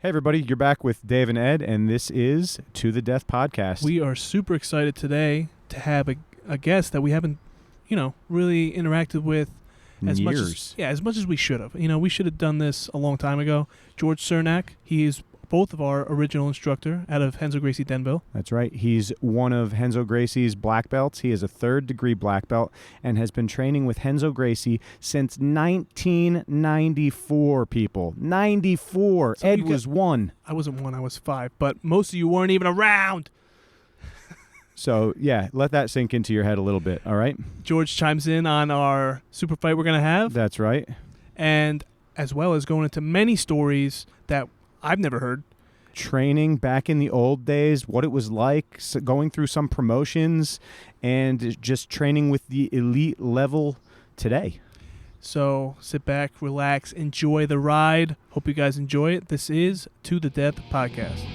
Hey, everybody. You're back with Dave and Ed, and this is To the Death Podcast. We are super excited today to have a guest that we haven't, really interacted with as much as we should have. We should have done this a long time ago. George Sernack, he is both of our original instructor out of Renzo Gracie Denville. That's right. He's one of Renzo Gracie's black belts. He is a third-degree black belt and has been training with Renzo Gracie since 1994, people. 94. So Ed was 1. I wasn't 1. I was 5. But most of you weren't even around. So, yeah, let that sink into your head a little bit, all right? George chimes in on our super fight we're going to have. That's right. And as well as going into many stories that I've never heard. Training back in the old days, what it was like, going through some promotions, and just training with the elite level today. So sit back, relax, enjoy the ride. Hope you guys enjoy it. This is To the Death Podcast.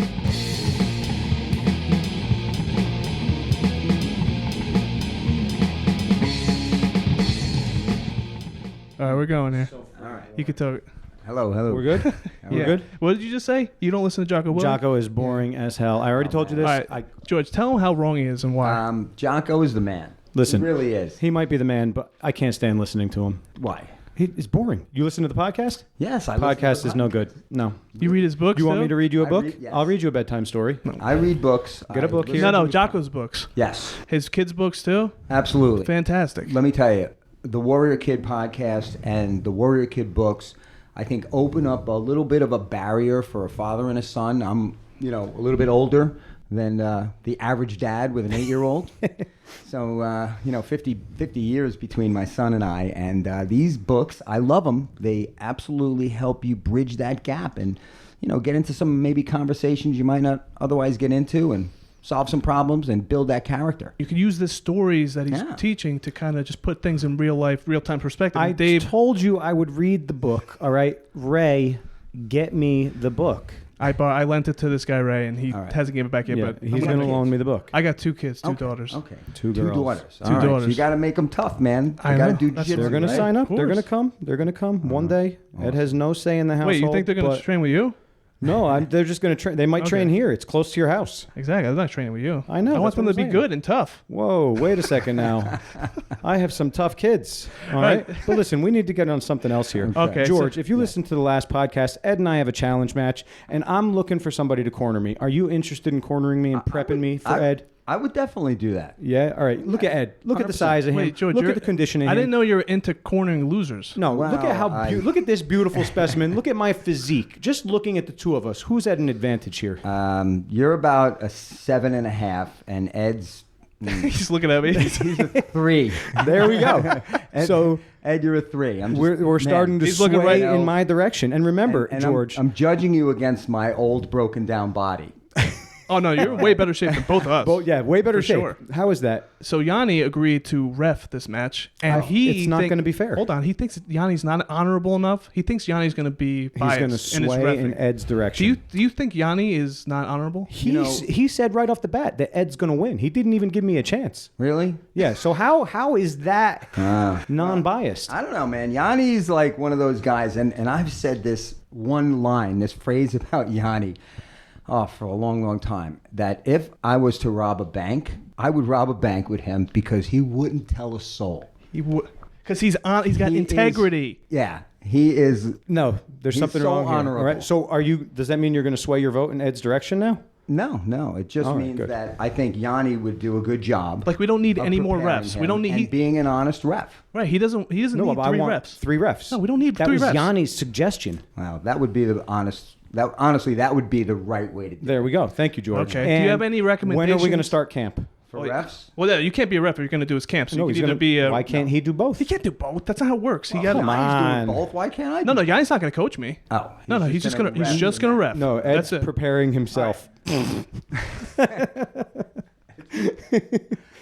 All right, we're going here. All right. You can talk. Hello. We're good? We're good? What did you just say? You don't listen to Jocko Willem? Jocko is boring as hell. I already told you this. All right, George, tell him how wrong he is and why. Jocko is the man. Listen. He really is. He might be the man, but I can't stand listening to him. Why? He's boring. You listen to the podcast? Yes, I Podcast is no good. No. You read his books, You want me to read you a book? Yes. I'll read you a bedtime story. I read books. Get a book here. No, Jocko's books. Yes, His kids' books, too? absolutely. Fantastic. Let me tell you, the Warrior Kid podcast and the Warrior Kid books, I think, open up a little bit of a barrier for a father and a son. I'm, a little bit older than the average dad with an 8-year-old. So, 50 years between my son and I. And these books, I love them. They absolutely help you bridge that gap and, get into some maybe conversations you might not otherwise get into and solve some problems and build that character. You can use the stories that he's teaching to kind of just put things in real life, real-time perspective. I Dave told you I would read the book, all right? Ray, get me the book. I lent it to this guy, Ray, and he hasn't given it back yet. Yeah, but he's going to loan me the book. I got 2 kids, 2 daughters. Okay. Two girls. daughters. Two daughters. So you got to make them tough, man. I You got to know. do That's jiu-jitsu. They're going to sign up. Of They're going to course. come. They're going to come one day. Ed has no say in the household. Wait, you think they're going to train with you? No, they're just going to train. They might train here. It's close to your house. Exactly. I'm not training with you. I know. I want them to be good and tough. Whoa, wait a second now. I have some tough kids. All right. But listen, we need to get on something else here. Okay. George, if you listen to the last podcast, Ed and I have a challenge match, and I'm looking for somebody to corner me. Are you interested in cornering me and prepping me for Ed? I would definitely do that. Yeah? All right. Look at Ed. Look at the size of him. Wait, George, look at the conditioning. I didn't know you were into cornering losers. No, look at how Wow, look at this beautiful specimen. Look at my physique. Just looking at the two of us, who's at an advantage here? You're about a 7.5, and Ed's He's looking at me. he's a 3. There we go. So Ed, you're a 3. we're starting to He's looking sway right in my direction. And remember, and George, I'm judging you against my old broken down body. Oh, no, you're in way better shape than both of us. way better For shape. sure. How is that? So Yanni agreed to ref this match, and it's not going to be fair. Hold on, he thinks Yanni's not honorable enough. He thinks Yanni's going to be biased. He's going to in his sway refereeing. in Ed's direction. Do you think Yanni is not honorable? He said right off the bat that Ed's going to win. He didn't even give me a chance. Really? Yeah. So how is that non-biased? I don't know, man. Yanni's like one of those guys, and I've said this this phrase about Yanni for a long, long time, that if I was to rob a bank, I would rob a bank with him because he wouldn't tell a soul. He would, because he's got integrity. He is. No, there's He's something so wrong here. honorable. All right. So does that mean you're going to sway your vote in Ed's direction now? No. It just All right, means good. that I think Yanni would do a good job. Like, we don't need of any more preparing refs. him We don't need and being an honest ref. right. He doesn't need I 3 want refs. 3 refs. No, we don't need that 3 was refs. Yanni's suggestion. Wow, that would be the honest. Honestly, that would be the right way to do it. There we go. Thank you, George. Okay. Do And you have any when are we recommendations? going to start camp? For refs? Well, yeah, you can't be a ref if you're going to do his camp. So No, you he's can either gonna, be a. why can't he do both? He can't do both. That's not how it works. He Oh, got come on. Yanni's doing both. Why can't I? No, Yanni's not going to coach me. Oh, No, he's just gonna ref. No, Ed's That's it. preparing himself.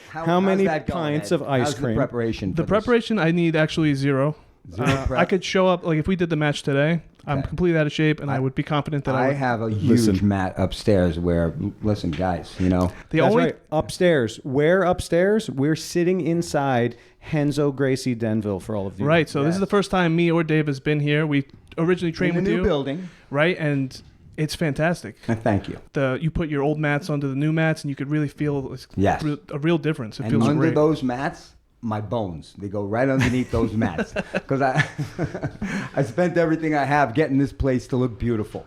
How how's many that going, pints Ed? of ice How's cream? The preparation. The for preparation, I need actually 0. Zero prep? I could show up, like if we did the match today, I'm completely out of shape, and I would be confident that I I would. have a huge mat upstairs where, listen, guys, The That's only right. Upstairs. Where upstairs? We're sitting inside Renzo Gracie Denville for all of you. Right, so this is Yes. the first time me or Dave has been here. We originally trained in a with new you, building. right? And It's fantastic. Thank you. You put your old mats onto the new mats, and you could really feel Yes. a real difference. It And feels under great. those mats, my bones, they go right underneath those mats. Because I spent everything I have getting this place to look beautiful.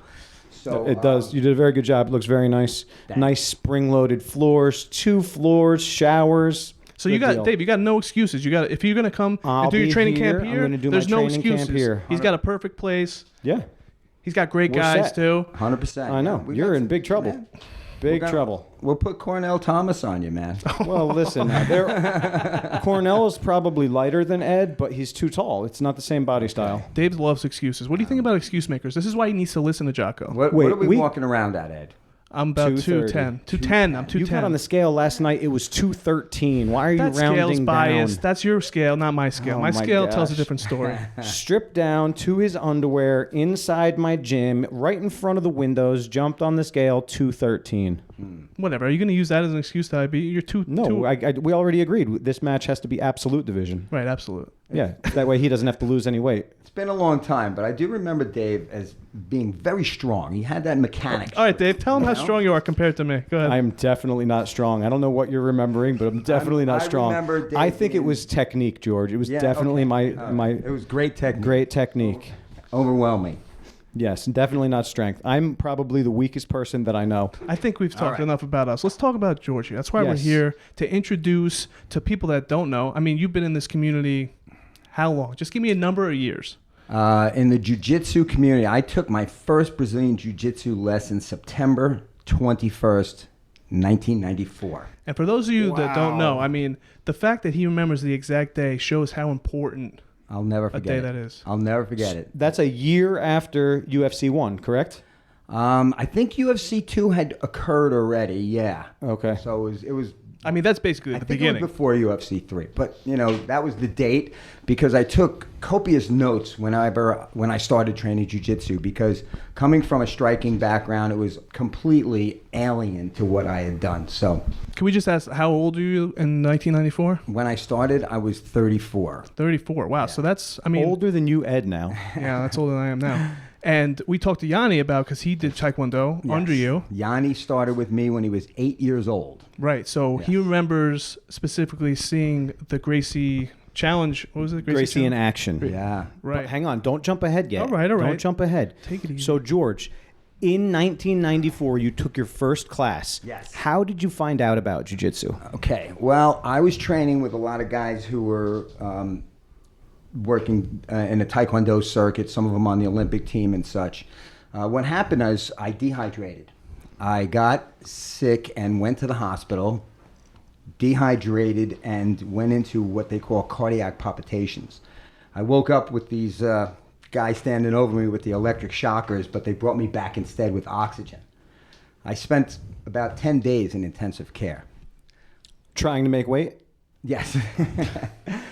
So It does. You did a very good job. It looks very nice. Thanks. Nice spring-loaded floors, 2 floors, showers. So you Good got deal. Dave. You got no excuses. If you're gonna come I'll and do your be training here. camp I'm here, gonna do my there's no training camp excuses. here. He's got a perfect place. Yeah, He's got great We're guys set. too. 100%. I know. We You're got in some- big trouble. man, Big gonna- trouble. We'll put Cornell Thomas on you, man. Well, listen, Cornell is probably lighter than Ed, but he's too tall. It's not the same body style. Dave loves excuses. What do you think about excuse makers? This is why he needs to listen to Jocko. What Wait, are we we- walking around at, Ed? I'm about 230. 210. 210. I'm 210. You got on the scale last night. It was 213. Why are you That scale's rounding biased. down? That's your scale, not my scale. Oh my my scale tells a gosh. different story. Stripped down to his underwear inside my gym, right in front of the windows. Jumped on the scale. 213. Whatever. Are you going to use that as an excuse that I beat you? You're two. No, we already agreed. This match has to be absolute division. Right. Absolute. Yeah, that way he doesn't have to lose any weight. It's been a long time, but I do remember Dave as being very strong. He had that mechanic. All right, Dave. Tell him how know? strong you are compared to me. Go ahead. I'm definitely not strong. I don't know what you're remembering, but I'm definitely not I strong. remember Dave I think it being- was technique, George. It was Yeah, definitely okay. my It was great technique. great technique. Overwhelming. Yes, definitely not strength. I'm probably the weakest person that I know. I think we've talked right. enough about us. Let's talk about Georgia. That's why we're Yes. here, to introduce to people that don't know. I mean, you've been in this community how long? Just give me a number of years. In the jiu-jitsu community, I took my first Brazilian jiu-jitsu lesson September 21st, 1994. And for those of you that don't know, Wow. I mean, the fact that he remembers the exact day shows how important I'll never a forget day it. that is. I'll never forget it. That's a year after UFC 1, correct? I think UFC 2 had occurred already, yeah. Okay. So it was I mean, that's basically I the think beginning. it was before UFC 3, but that was the date because I took copious notes when I started training jiu-jitsu, because coming from a striking background, it was completely alien to what I had done. So Can we just ask, how old are you in 1994? when I started, I was 34. 34. Wow. So that's, I mean, Older than you, Ed, now. yeah, that's older than I am now. And we talked to Yanni about, because he did Taekwondo under Yes. you. Yanni started with me when he was 8 years old. Right. So he Yes. remembers specifically seeing the Gracie challenge. What was it? Gracie in challenge? action. Yeah. Right. But hang on, don't jump ahead yet. All right. Don't jump ahead. Take it easy. So, George, in 1994, you took your first class. Yes. How did you find out about jiu-jitsu? Okay. Well, I was training with a lot of guys who were working in the Taekwondo circuit, some of them on the Olympic team and such. What happened is I dehydrated. I got sick and went to the hospital, dehydrated, and went into what they call cardiac palpitations. I woke up with these guys standing over me with the electric shockers, but they brought me back instead with oxygen. I spent about 10 days in intensive care. Trying to make weight? Yes.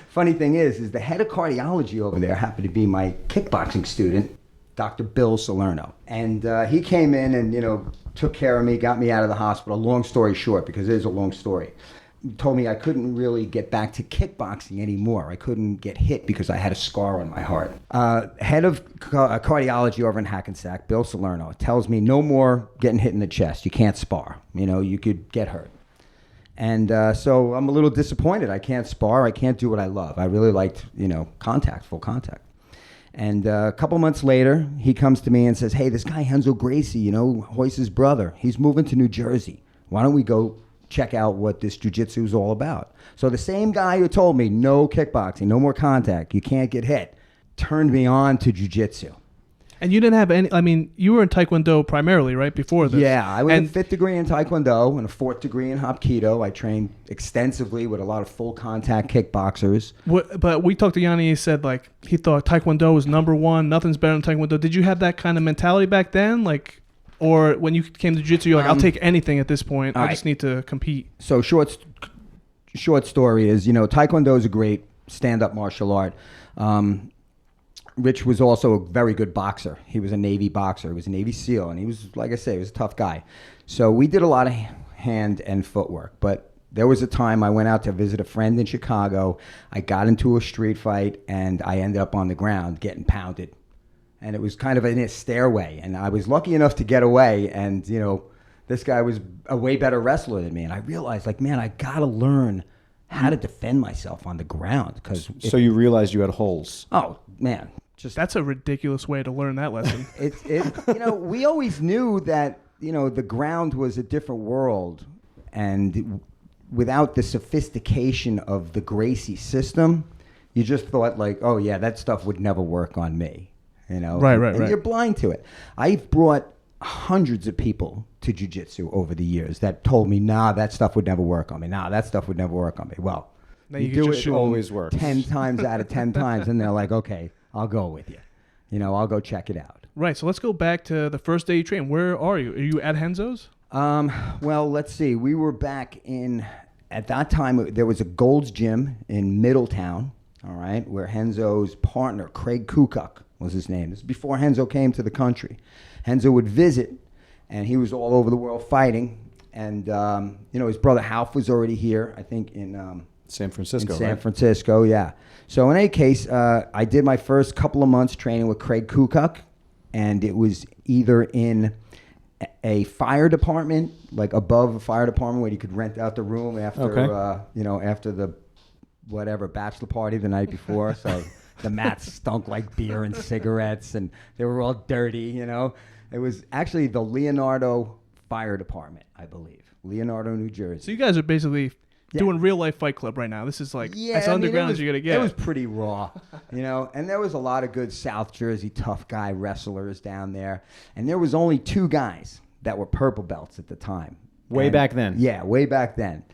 Funny thing is the head of cardiology over there happened to be my kickboxing student, Dr. Bill Salerno. And he came in and, took care of me, got me out of the hospital. Long story short, because it is a long story. He told me I couldn't really get back to kickboxing anymore. I couldn't get hit because I had a scar on my heart. Head of cardiology over in Hackensack, Bill Salerno, tells me no more getting hit in the chest. You can't spar. You could get hurt. And so I'm a little disappointed. I can't spar. I can't do what I love. I really liked, contact, full contact. And a couple months later, he comes to me and says, hey, this guy Renzo Gracie, Hoyce's brother, he's moving to New Jersey. Why don't we go check out what this jiu-jitsu is all about? So the same guy who told me no kickboxing, no more contact, you can't get hit, turned me on to jiu-jitsu. And you didn't have any, I mean, you were in Taekwondo primarily, right, before this? Yeah, I was and a 5th degree in Taekwondo and a 4th degree in Hapkido. I trained extensively with a lot of full contact kickboxers. But we talked to Yanni, he said, he thought Taekwondo was number one, nothing's better than Taekwondo. Did you have that kind of mentality back then? Or when you came to jiu-jitsu, you're like, I'll take anything at this point. I just need to compete. So short story is, Taekwondo is a great stand-up martial art. Rich was also a very good boxer. He was a Navy boxer. He was a Navy SEAL, and he was, like I say, he was a tough guy. So we did a lot of hand and footwork. But there was a time I went out to visit a friend in Chicago. I got into a street fight, and I ended up on the ground getting pounded. and it was kind of in a stairway. And I was lucky enough to get away, and, you know, this guy was a way better wrestler than me. And I realized, like, man, I got to learn how to defend myself on the ground. So you realized you had holes. Oh, man. That's a ridiculous way to learn that lesson. You know, we always knew that, you know, the ground was a different world. And without the sophistication of the Gracie system, you just thought, like, oh, yeah, that stuff would never work on me. You know? Right. And you're blind to it. I've brought hundreds of people to jiu-jitsu over the years that told me, nah, that stuff would never work on me. Nah, that stuff would never work on me. Well, now you do it always works 10 times out of 10 times, and they're like, okay, I'll go with you. You know, I'll go check it out. Right. So let's go back to the first day you trained. Where are you? Are you at Renzo's? Well, let's see. We were back at that time, there was a Gold's Gym in Middletown, all right, where Renzo's partner, Craig Kukuk, was his name. This is before Renzo came to the country. Renzo would visit, and he was all over the world fighting. And, you know, his brother Half was already here, I think, in San Francisco, in San Francisco, yeah. So in any case, I did my first couple of months training with Craig Kukuk, and it was either in a fire department, like above a fire department where you could rent out the room after, you know, after the whatever bachelor party the night before. So the mats stunk like beer and cigarettes, and they were all dirty, you know. It was actually the Leonardo Fire Department, I believe. Leonardo, New Jersey. So you guys are basically doing real life Fight Club right now. This is like as underground as you're going to get. It was pretty raw, you know. And there was a lot of good South Jersey tough guy wrestlers down there. And there was only 2 guys that were purple belts at the time. Way back then. Yeah, way back then.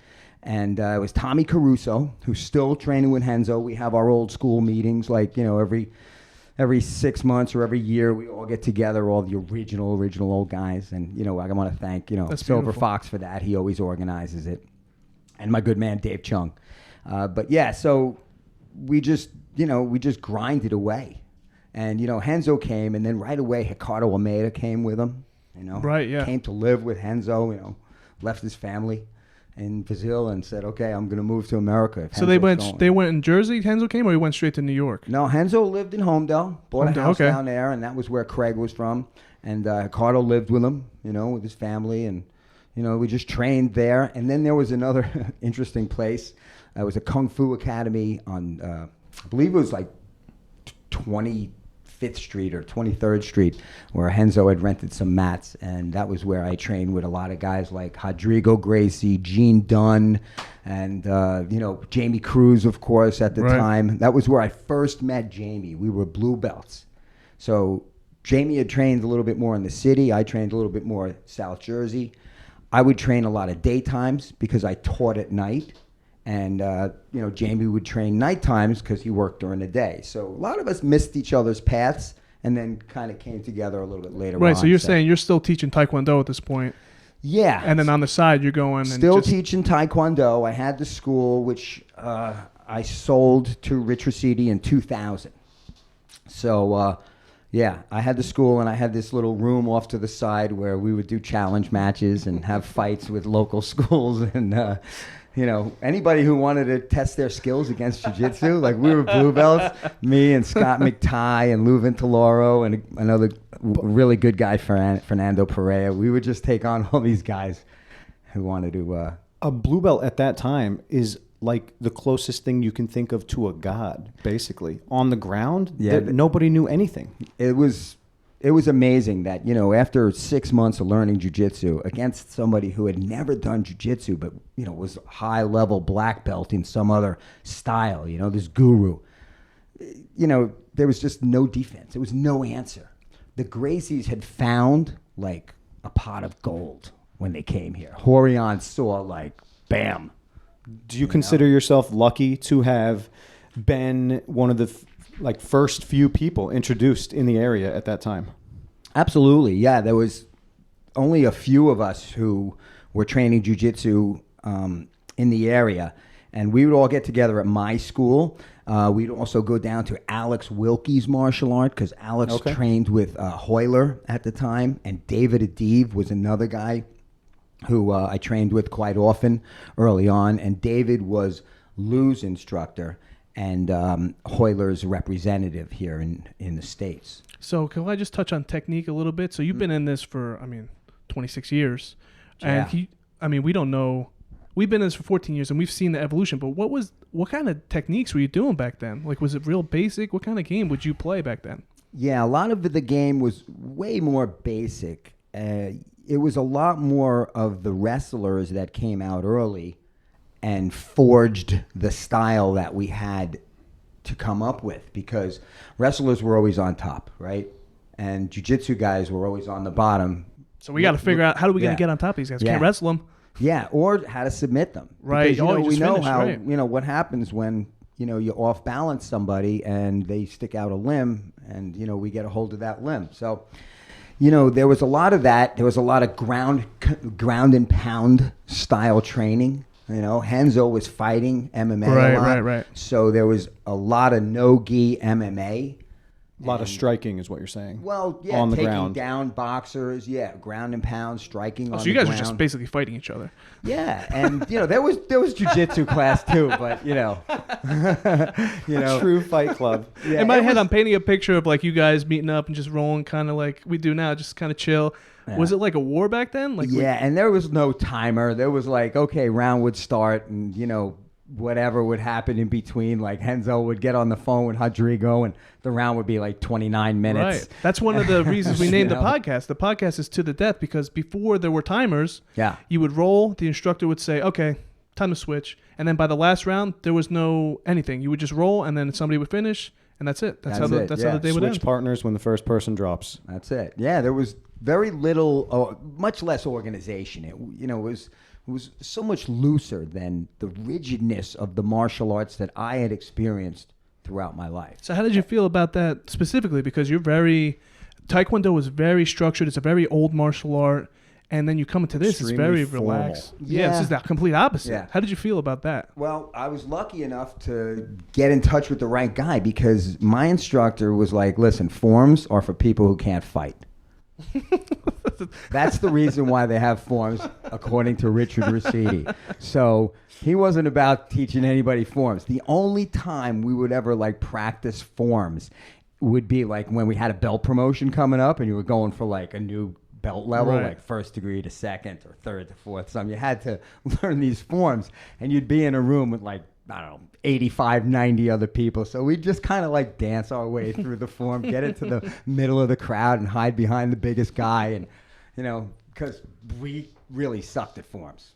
And it was Tommy Caruso, who's still training with Renzo. We have our old school meetings, like, you know, every 6 months or every year, we all get together, all the original old guys. And, you know, I want to thank, you know, That's Silver beautiful. Fox for that. He always organizes it. And my good man, Dave Chung. But, yeah, so we just grinded away. And, you know, Renzo came, and then right away, Ricardo Almeida came with him, you know. Right, yeah. Came to live with Renzo, you know, left his family in Brazil and said, okay, I'm going to move to America. So they went in Jersey, Renzo came, or he went straight to New York? No, Renzo lived in Homedale, bought a house okay. down there, and that was where Craig was from. And Ricardo lived with him, you know, with his family, and, you know, we just trained there. And then there was another interesting place. It was a Kung Fu Academy on, I believe it was like 25th Street or 23rd Street, where Renzo had rented some mats, and that was where I trained with a lot of guys like Rodrigo Gracie, Gene Dunn, and you know, Jamie Cruz, of course, at the time. That was where I first met Jamie. We were blue belts. So Jamie had trained a little bit more in the city. I trained a little bit more South Jersey. I would train a lot of daytimes because I taught at night. And, you know, Jamie would train night times because he worked during the day. So a lot of us missed each other's paths and then kind of came together a little bit later on. Right, so you're saying you're still teaching Taekwondo at this point. Yeah. And then on the side, you're going and still teaching Taekwondo. I had the school, which I sold to Rich Rosidi in 2000. So, yeah, I had the school, and I had this little room off to the side where we would do challenge matches and have fights with local schools and... you know, anybody who wanted to test their skills against jiu-jitsu, like we were blue belts, me and Scott McTye and Lou Vintaloro and another really good guy, Fernando Pereira. We would just take on all these guys who wanted to... A blue belt at that time is like the closest thing you can think of to a god, basically. On the ground, nobody knew anything. It was amazing that, you know, after 6 months of learning jiu-jitsu against somebody who had never done jiu-jitsu but, you know, was high-level black belt in some other style, you know, this guru, you know, there was just no defense. There was no answer. The Gracies had found, like, a pot of gold when they came here. Horion saw, like, bam. Do you consider yourself lucky to have been one of the first few people introduced in the area at that time? Absolutely, yeah. There was only a few of us who were training jiu-jitsu in the area, and we would all get together at my school. We'd also go down to Alex Wilkie's martial art because Alex trained with Hoyler at the time, and David Adiv was another guy who I trained with quite often early on, and David was Lou's instructor. and Hoyler's representative here in the States. So can I just touch on technique a little bit? So you've been in this for, 26 years. And we don't know. We've been in this for 14 years, and we've seen the evolution. But what kind of techniques were you doing back then? Like, was it real basic? What kind of game would you play back then? Yeah, a lot of the game was way more basic. It was a lot more of the wrestlers that came out early and forged the style that we had to come up with, because wrestlers were always on top, right? And jiu-jitsu guys were always on the bottom. So we got to figure out, how do we going to get on top of these guys? Can't wrestle them. Yeah, or how to submit them. Right. Because, we know how, what happens when, you off balance somebody and they stick out a limb and, we get a hold of that limb. So, there was a lot of that. There was a lot of ground and pound style training. Renzo was fighting MMA a lot. Right. So there was a lot of no-gi MMA. A lot of striking is what you're saying. Well, yeah, on the taking ground. down boxers, ground and pound, striking on the ground. So you guys are just basically fighting each other. Yeah, and there was jiu-jitsu class too, but True Fight Club. In my head, I'm painting a picture of like you guys meeting up and just rolling, kind of like we do now, just kind of chill. Yeah. Was it like a war back then? Like and there was no timer. There was like, okay, round would start, and whatever would happen in between. Like Renzo would get on the phone with Rodrigo, and the round would be like 29 minutes. Right. That's one of the reasons we named the podcast. The podcast is To the Death, because before there were timers, you would roll, the instructor would say, okay, time to switch. And then by the last round, there was no anything. You would just roll, and then somebody would finish, and that's it. That's how the day would end. Switch partners when the first person drops. That's it. Yeah, there was very little, much less organization. It was so much looser than the rigidness of the martial arts that I had experienced throughout my life. So how did you feel about that specifically? Because Taekwondo was very structured. It's a very old martial art. And then you come into this, it's very formal. Relaxed. Yeah, this is the complete opposite. Yeah. How did you feel about that? Well, I was lucky enough to get in touch with the right guy, because my instructor was like, listen, forms are for people who can't fight. That's the reason why they have forms, according to Richard Gracie. So he wasn't about teaching anybody forms. The only time we would ever practice forms would be like when we had a belt promotion coming up and you were going for like a new belt level, like first degree to second or third to fourth. You had to learn these forms, and you'd be in a room with 85, 90 other people. So we just kind of dance our way through the form, get into the middle of the crowd and hide behind the biggest guy. And, because we really sucked at forms.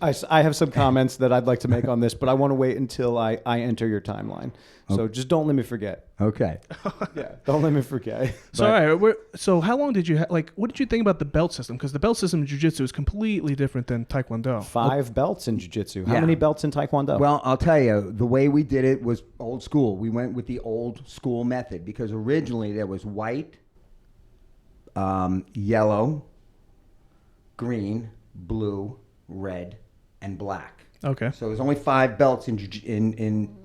I have some comments that I'd like to make on this, but I want to wait until I enter your timeline. So just don't let me forget. Okay. Yeah, don't let me forget. So, all right. So how long did you what did you think about the belt system? Because the belt system in jiu-jitsu is completely different than Taekwondo. 5 belts in jiu-jitsu. How many belts in Taekwondo? Well, I'll tell you, the way we did it was old school. We went with the old school method, because originally there was white, yellow, green, blue, red, and black. Okay. So there's only 5 belts in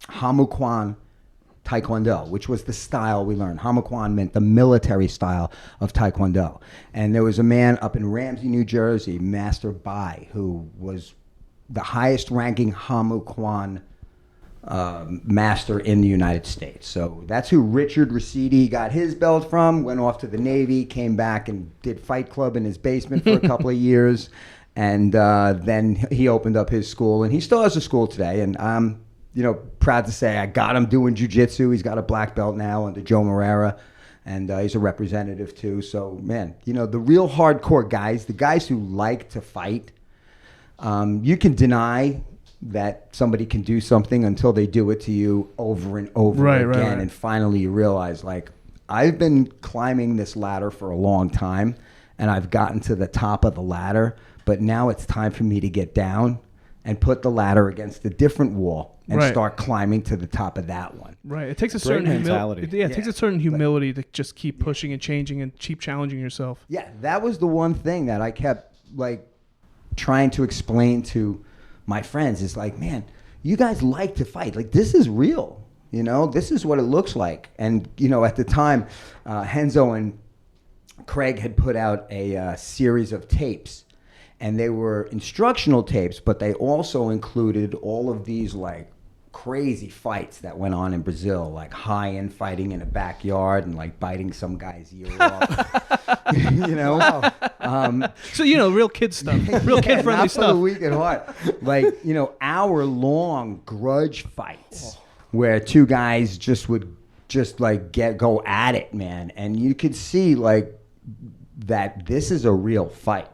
Hamukwan Taekwondo, which was the style we learned. Hamukwan meant the military style of Taekwondo. And there was a man up in Ramsey, New Jersey, Master Bai, who was the highest ranking Hamukwan master in the United States. So that's who Richard Gracie got his belt from, went off to the Navy, came back and did Fight Club in his basement for a couple of years. And then he opened up his school, and he still has a school today. And I'm, proud to say I got him doing jiu-jitsu. He's got a black belt now under Joe Moreira, and he's a representative too. So, man, the real hardcore guys, the guys who like to fight, you can deny that somebody can do something until they do it to you over and over again. Right. And finally you realize, I've been climbing this ladder for a long time, and I've gotten to the top of the ladder, but now it's time for me to get down and put the ladder against a different wall and start climbing to the top of that one. Right. It takes a certain mentality. It takes a certain humility to just keep pushing and changing and keep challenging yourself. Yeah, that was the one thing that I kept trying to explain to my friends. Is man, you guys like to fight. This is real. This is what it looks like. And at the time, Renzo and Craig had put out a series of tapes. And they were instructional tapes, but they also included all of these crazy fights that went on in Brazil, like high-end fighting in a backyard and like biting some guy's ear off. You know, so real kid stuff, real kid-friendly not stuff. For the weak at heart. Like hour-long grudge fights where two guys just would go at it, man, and you could see like that this is a real fight.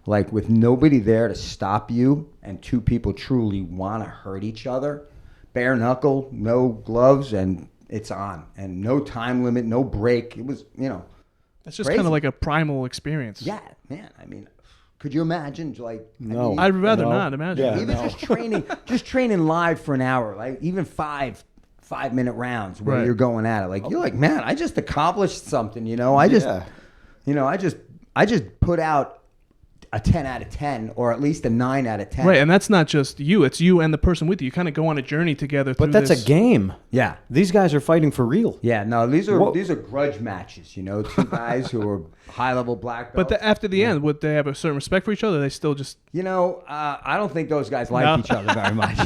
Like with nobody there to stop you, and two people truly want to hurt each other. Bare knuckle, no gloves, and it's on. And no time limit, no break. It was, It's just kind of like a primal experience. Yeah, man. I mean, could you imagine? Like, No. I'd rather not imagine. Yeah. even just training live for an hour, like even 5-minute rounds where you're going at it. Like you're like, man, I just accomplished something. I just put out a 10 out of 10 or at least a 9 out of 10. Right, and that's not just you, it's you and the person with you. You kind of go on a journey together through But that's this. a game. Yeah. These guys are fighting for real. Yeah, no, these are grudge matches, two guys who are high-level black belts. But after the end, would they have a certain respect for each other? They still just... I don't think those guys like each other very much.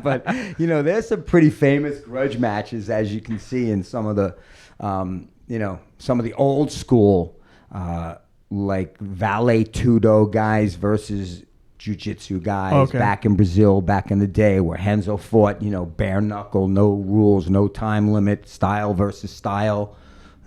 But, there's some pretty famous grudge matches, as you can see in some of the, some of the old school like Vale Tudo guys versus jiu-jitsu guys back in Brazil back in the day where Renzo fought, bare knuckle, no rules, no time limit, style versus style,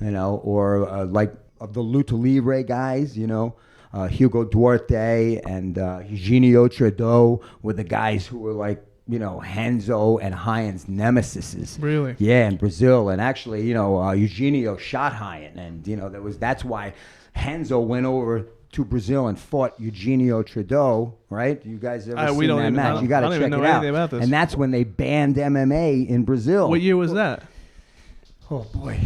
or like of the Luta Libre guys, Hugo Duarte and Eugenio Trudeau were the guys who were like, Renzo and Hyen's nemesises. Really? Yeah, in Brazil. And actually, Eugenio shot Hyen. And, that's why Renzo went over to Brazil and fought Eugenio Trudeau, right? You guys ever seen that match? You got to check it out. About this. And that's when they banned MMA in Brazil. What year was that? Oh, boy.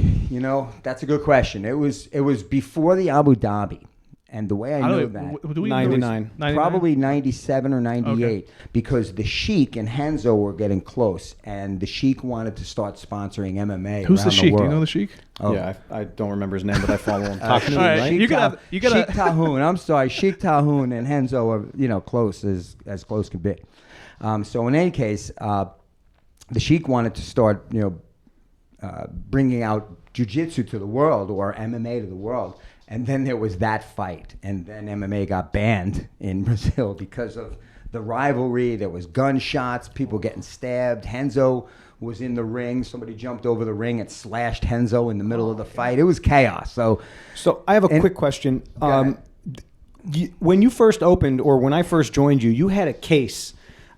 That's a good question. It was before the Abu Dhabi. And the way I know that, 99. Probably 97 or 98, because the Sheik and Renzo were getting close, and the Sheik wanted to start sponsoring MMA. Who's the Sheik? World. Do you know the Sheik? Oh. Yeah, I don't remember his name, but I follow him. All right, Sheik you gotta. Sheik Tahoon. I'm sorry, Sheik Tahoon and Renzo are close as close can be. So in any case, the Sheik wanted to start bringing out jiu-jitsu to the world or MMA to the world. And then there was that fight, and then MMA got banned in Brazil because of the rivalry. There was gunshots, people getting stabbed. Renzo was in the ring. Somebody jumped over the ring and slashed Renzo in the middle of the fight. It was chaos. So I have a quick question. When you first opened, or when I first joined you, you had a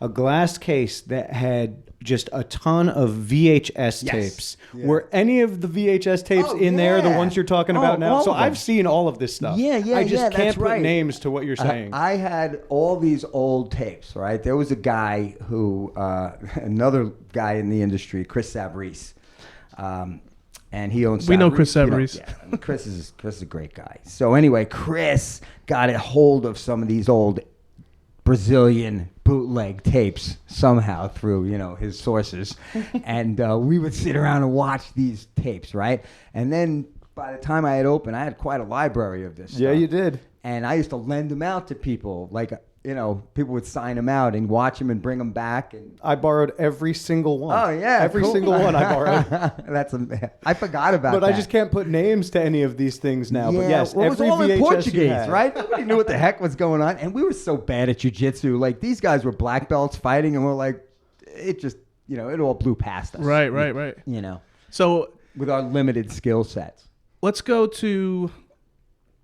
glass case that had just a ton of VHS tapes. Yeah. Were any of the VHS tapes in there the ones you're talking about now? So I've seen all of this stuff. I just can't put names to what you're saying. I had all these old tapes, right? There was a guy who, another guy in the industry, Chris Savarese, and he owns. We know Chris Savarese. Chris is a great guy. So anyway, Chris got a hold of some of these old Brazilian bootleg tapes somehow through his sources, and we would sit around and watch these tapes, right? And then by the time I had opened, I had quite a library of this. Yeah, stuff. you did. And I used to lend them out to people, like people would sign them out and watch them and bring them back. And I borrowed every single one. Oh yeah, every single one I borrowed. I forgot about that. But I just can't put names to any of these things now. Yeah, but yes, well, it was every all in VHS Portuguese, right? Nobody knew what the heck was going on, and we were so bad at jiu-jitsu. Like these guys were black belts fighting, and we're like, it just it all blew past us. Right. So with our limited skill sets. Let's go to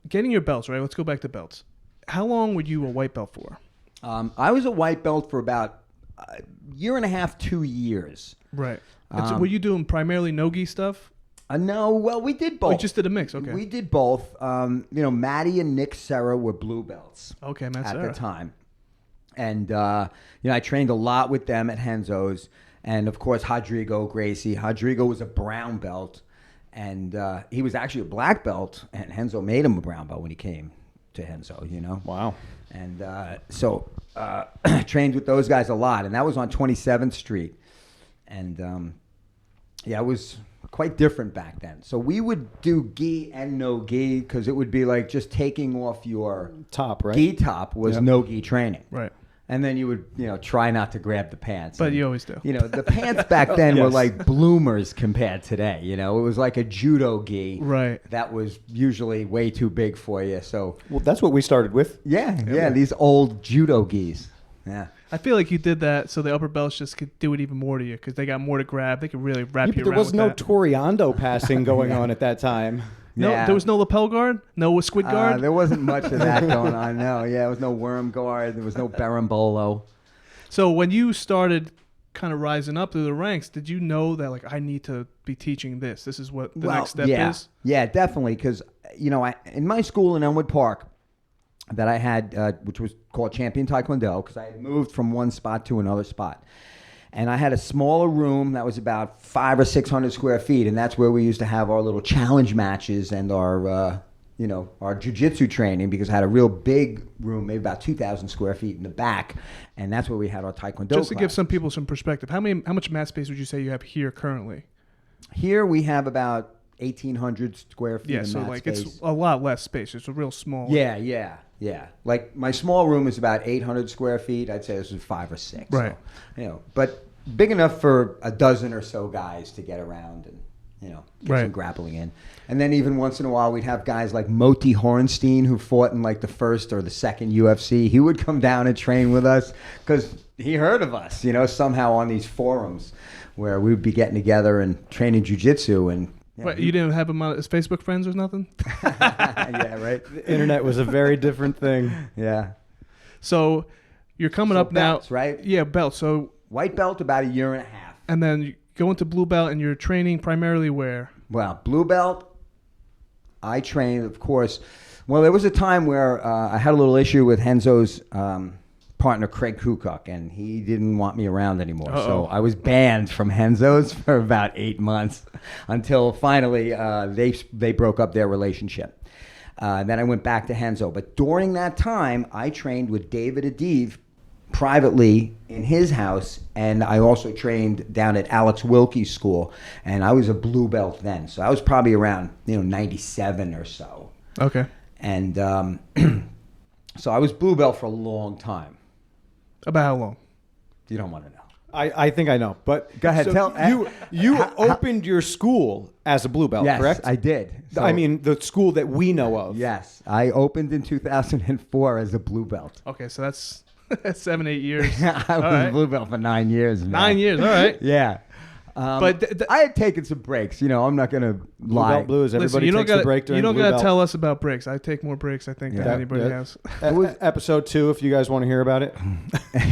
getting your belts, right? Let's go back to belts. How long were you a white belt for? I was a white belt for about a year and a half, 2 years. Right. So were you doing primarily no-gi stuff? No, well, we did both. We just did a mix, okay. We did both. Matty and Nick Serra were blue belts. Okay, Matt Serra. At the time. And, I trained a lot with them at Renzo's. And, of course, Rodrigo Gracie. Rodrigo was a brown belt. And he was actually a black belt. And Renzo made him a brown belt when he came to Renzo, Wow. And so trained with those guys a lot. And that was on 27th Street. And, it was quite different back then. So we would do gi and no gi because it would be like just taking off your top, right? Gi top was no gi training. Right. And then you would, try not to grab the pants. But and, you always do. The pants back then were Yes. like bloomers compared today. It was like a judo gi. Right. That was usually way too big for you. So, Well, that's what we started with. yeah, these old judo gis. Yeah. I feel like you did that so the upper belts just could do it even more to you because they got more to grab. They could really wrap Yeah, you but there around was with no that. Toriando passing going on at that time. No, Yeah. there was no lapel guard, no squid guard. There wasn't much of that going on. No, there was no worm guard. There was no berimbolo. So when you started kind of rising up through the ranks, did you know that like I need to be teaching this? This is what the next step is. Yeah, definitely. Because in my school in Elmwood Park that I had, which was called Champion Taekwondo, because I had moved from one spot to another spot, and I had a smaller room that was about 500 or 600 square feet, and that's where we used to have our little challenge matches and our jiu-jitsu training, because I had a real big room, maybe about 2,000 square feet in the back, and that's where we had our Taekwondo Just to give classes. some people some perspective, how much mat space would you say you have here currently? Here we have about 1,800 square feet Yeah, of so mat like space. it's a lot less space. It's a real small. Yeah. Like my small room is about 800 square feet. I'd say this is 5 or 6. Right. So, but big enough for a dozen or so guys to get around and, get some grappling in. And then even once in a while, we'd have guys like Moti Hornstein, who fought in like the first or the second UFC. He would come down and train with us because he heard of us, somehow on these forums where we would be getting together and training jiu-jitsu. And But you didn't have him as Facebook friends or nothing? yeah, right. The internet was a very different thing. Yeah. So you're coming So up now. belts, right? Yeah, belt. So White belt about 1.5 years. and then you go into blue belt and you're training primarily where? Well, blue belt, I trained, of course. Well, there was a time where I had a little issue with Renzo's partner, Craig Kukuk, and he didn't want me around anymore. Uh-oh. So I was banned from Renzo's for about 8 months until finally they broke up their relationship. Then I went back to Renzo. But during that time, I trained with David Adiv privately in his house, and I also trained down at Alex Wilkie's school, and I was a blue belt then. So I was probably around 97 or so. Okay. And so I was blue belt for a long time. About how long? You don't want to know. I think I know, but Go ahead, so tell- you opened your school as a blue belt, Yes, correct? I did. So- I mean, the school that we know of. Yes, I opened in 2004 as a blue belt. Okay, so that's 7-8 years. I All was right. a blue belt for 9 years. Man. 9 years. All right. Yeah. But I had taken some breaks. I'm not going to Blue lie. belt blues. Listen, Everybody you don't takes got the break during you don't blue got to belt. tell us about breaks. I take more breaks, I think, than Yeah. anybody Yeah. has. Episode 2, if you guys want to hear about it.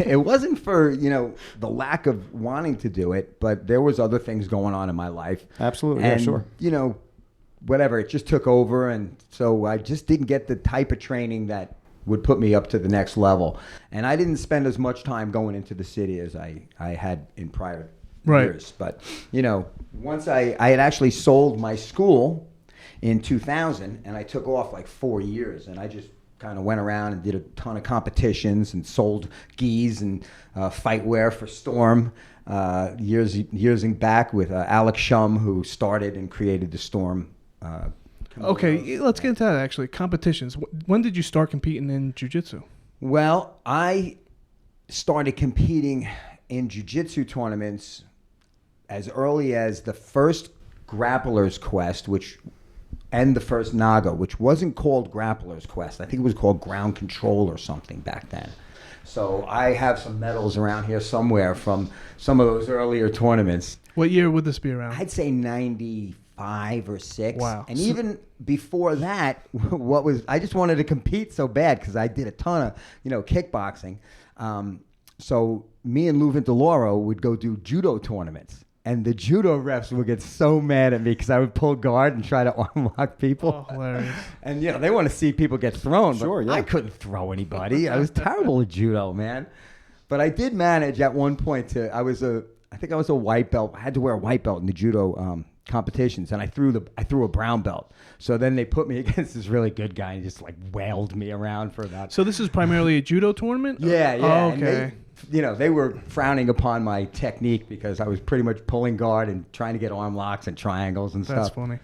It wasn't for, the lack of wanting to do it, but there was other things going on in my life. Absolutely, And, yeah, sure. Whatever, it just took over, and so I just didn't get the type of training that would put me up to the next level. And I didn't spend as much time going into the city as I had in prior years. But, once I had actually sold my school in 2000, and I took off like 4 years, and I just kind of went around and did a ton of competitions and sold gis and fight wear for Storm years back with Alex Shum, who started and created the Storm. Okay, let's get into that, actually. Competitions. When did you start competing in jiu-jitsu? Well, I started competing in jiu-jitsu tournaments as early as the first Grappler's Quest, and the first Naga, which wasn't called Grappler's Quest. I think it was called Ground Control or something back then. So I have some medals around here somewhere from some of those earlier tournaments. What year would this be around? I'd say 95 or 6. Wow. And even before that, I just wanted to compete so bad because I did a ton of, kickboxing. So me and Lou Vintaloro would go do judo tournaments. And the judo refs would get so mad at me because I would pull guard and try to arm lock people. Oh, hilarious. And, they want to see people get thrown. Sure, but yeah. I couldn't throw anybody. I was terrible at judo, man. But I did manage at one point I think I was a white belt. I had to wear a white belt in the judo competitions, and I threw a brown belt. So then they put me against this really good guy and just like wailed me around for about. So this is primarily a judo tournament? Yeah. Oh, And okay. they were frowning upon my technique because I was pretty much pulling guard and trying to get arm locks and triangles and That's stuff. funny.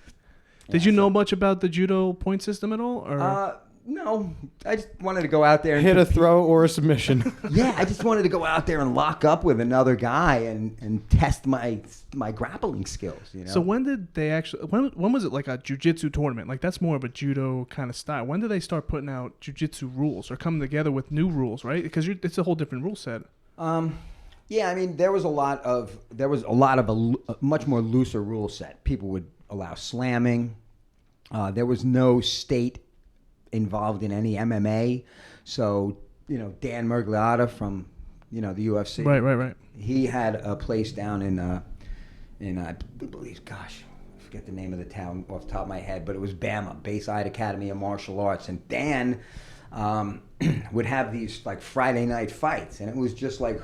Did you know much about the judo point system at all? Or? No, I just wanted to go out there and Hit a throw or a submission. Yeah, I just wanted to go out there and lock up with another guy and test my grappling skills. You know. So when did they actually? When was it like a jiu-jitsu tournament? Like that's more of a judo kind of style. When did they start putting out jiu-jitsu rules or coming together with new rules? Right, because it's a whole different rule set. Yeah, I mean there was a lot of a much more looser rule set. People would allow slamming. There was no state involved in any MMA. So, Dan Mergliotta from, the UFC. Right. He had a place down in I believe, gosh, I forget the name of the town off the top of my head, but it was BAMA, Bayside Academy of Martial Arts. And Dan would have these like Friday night fights. And it was just like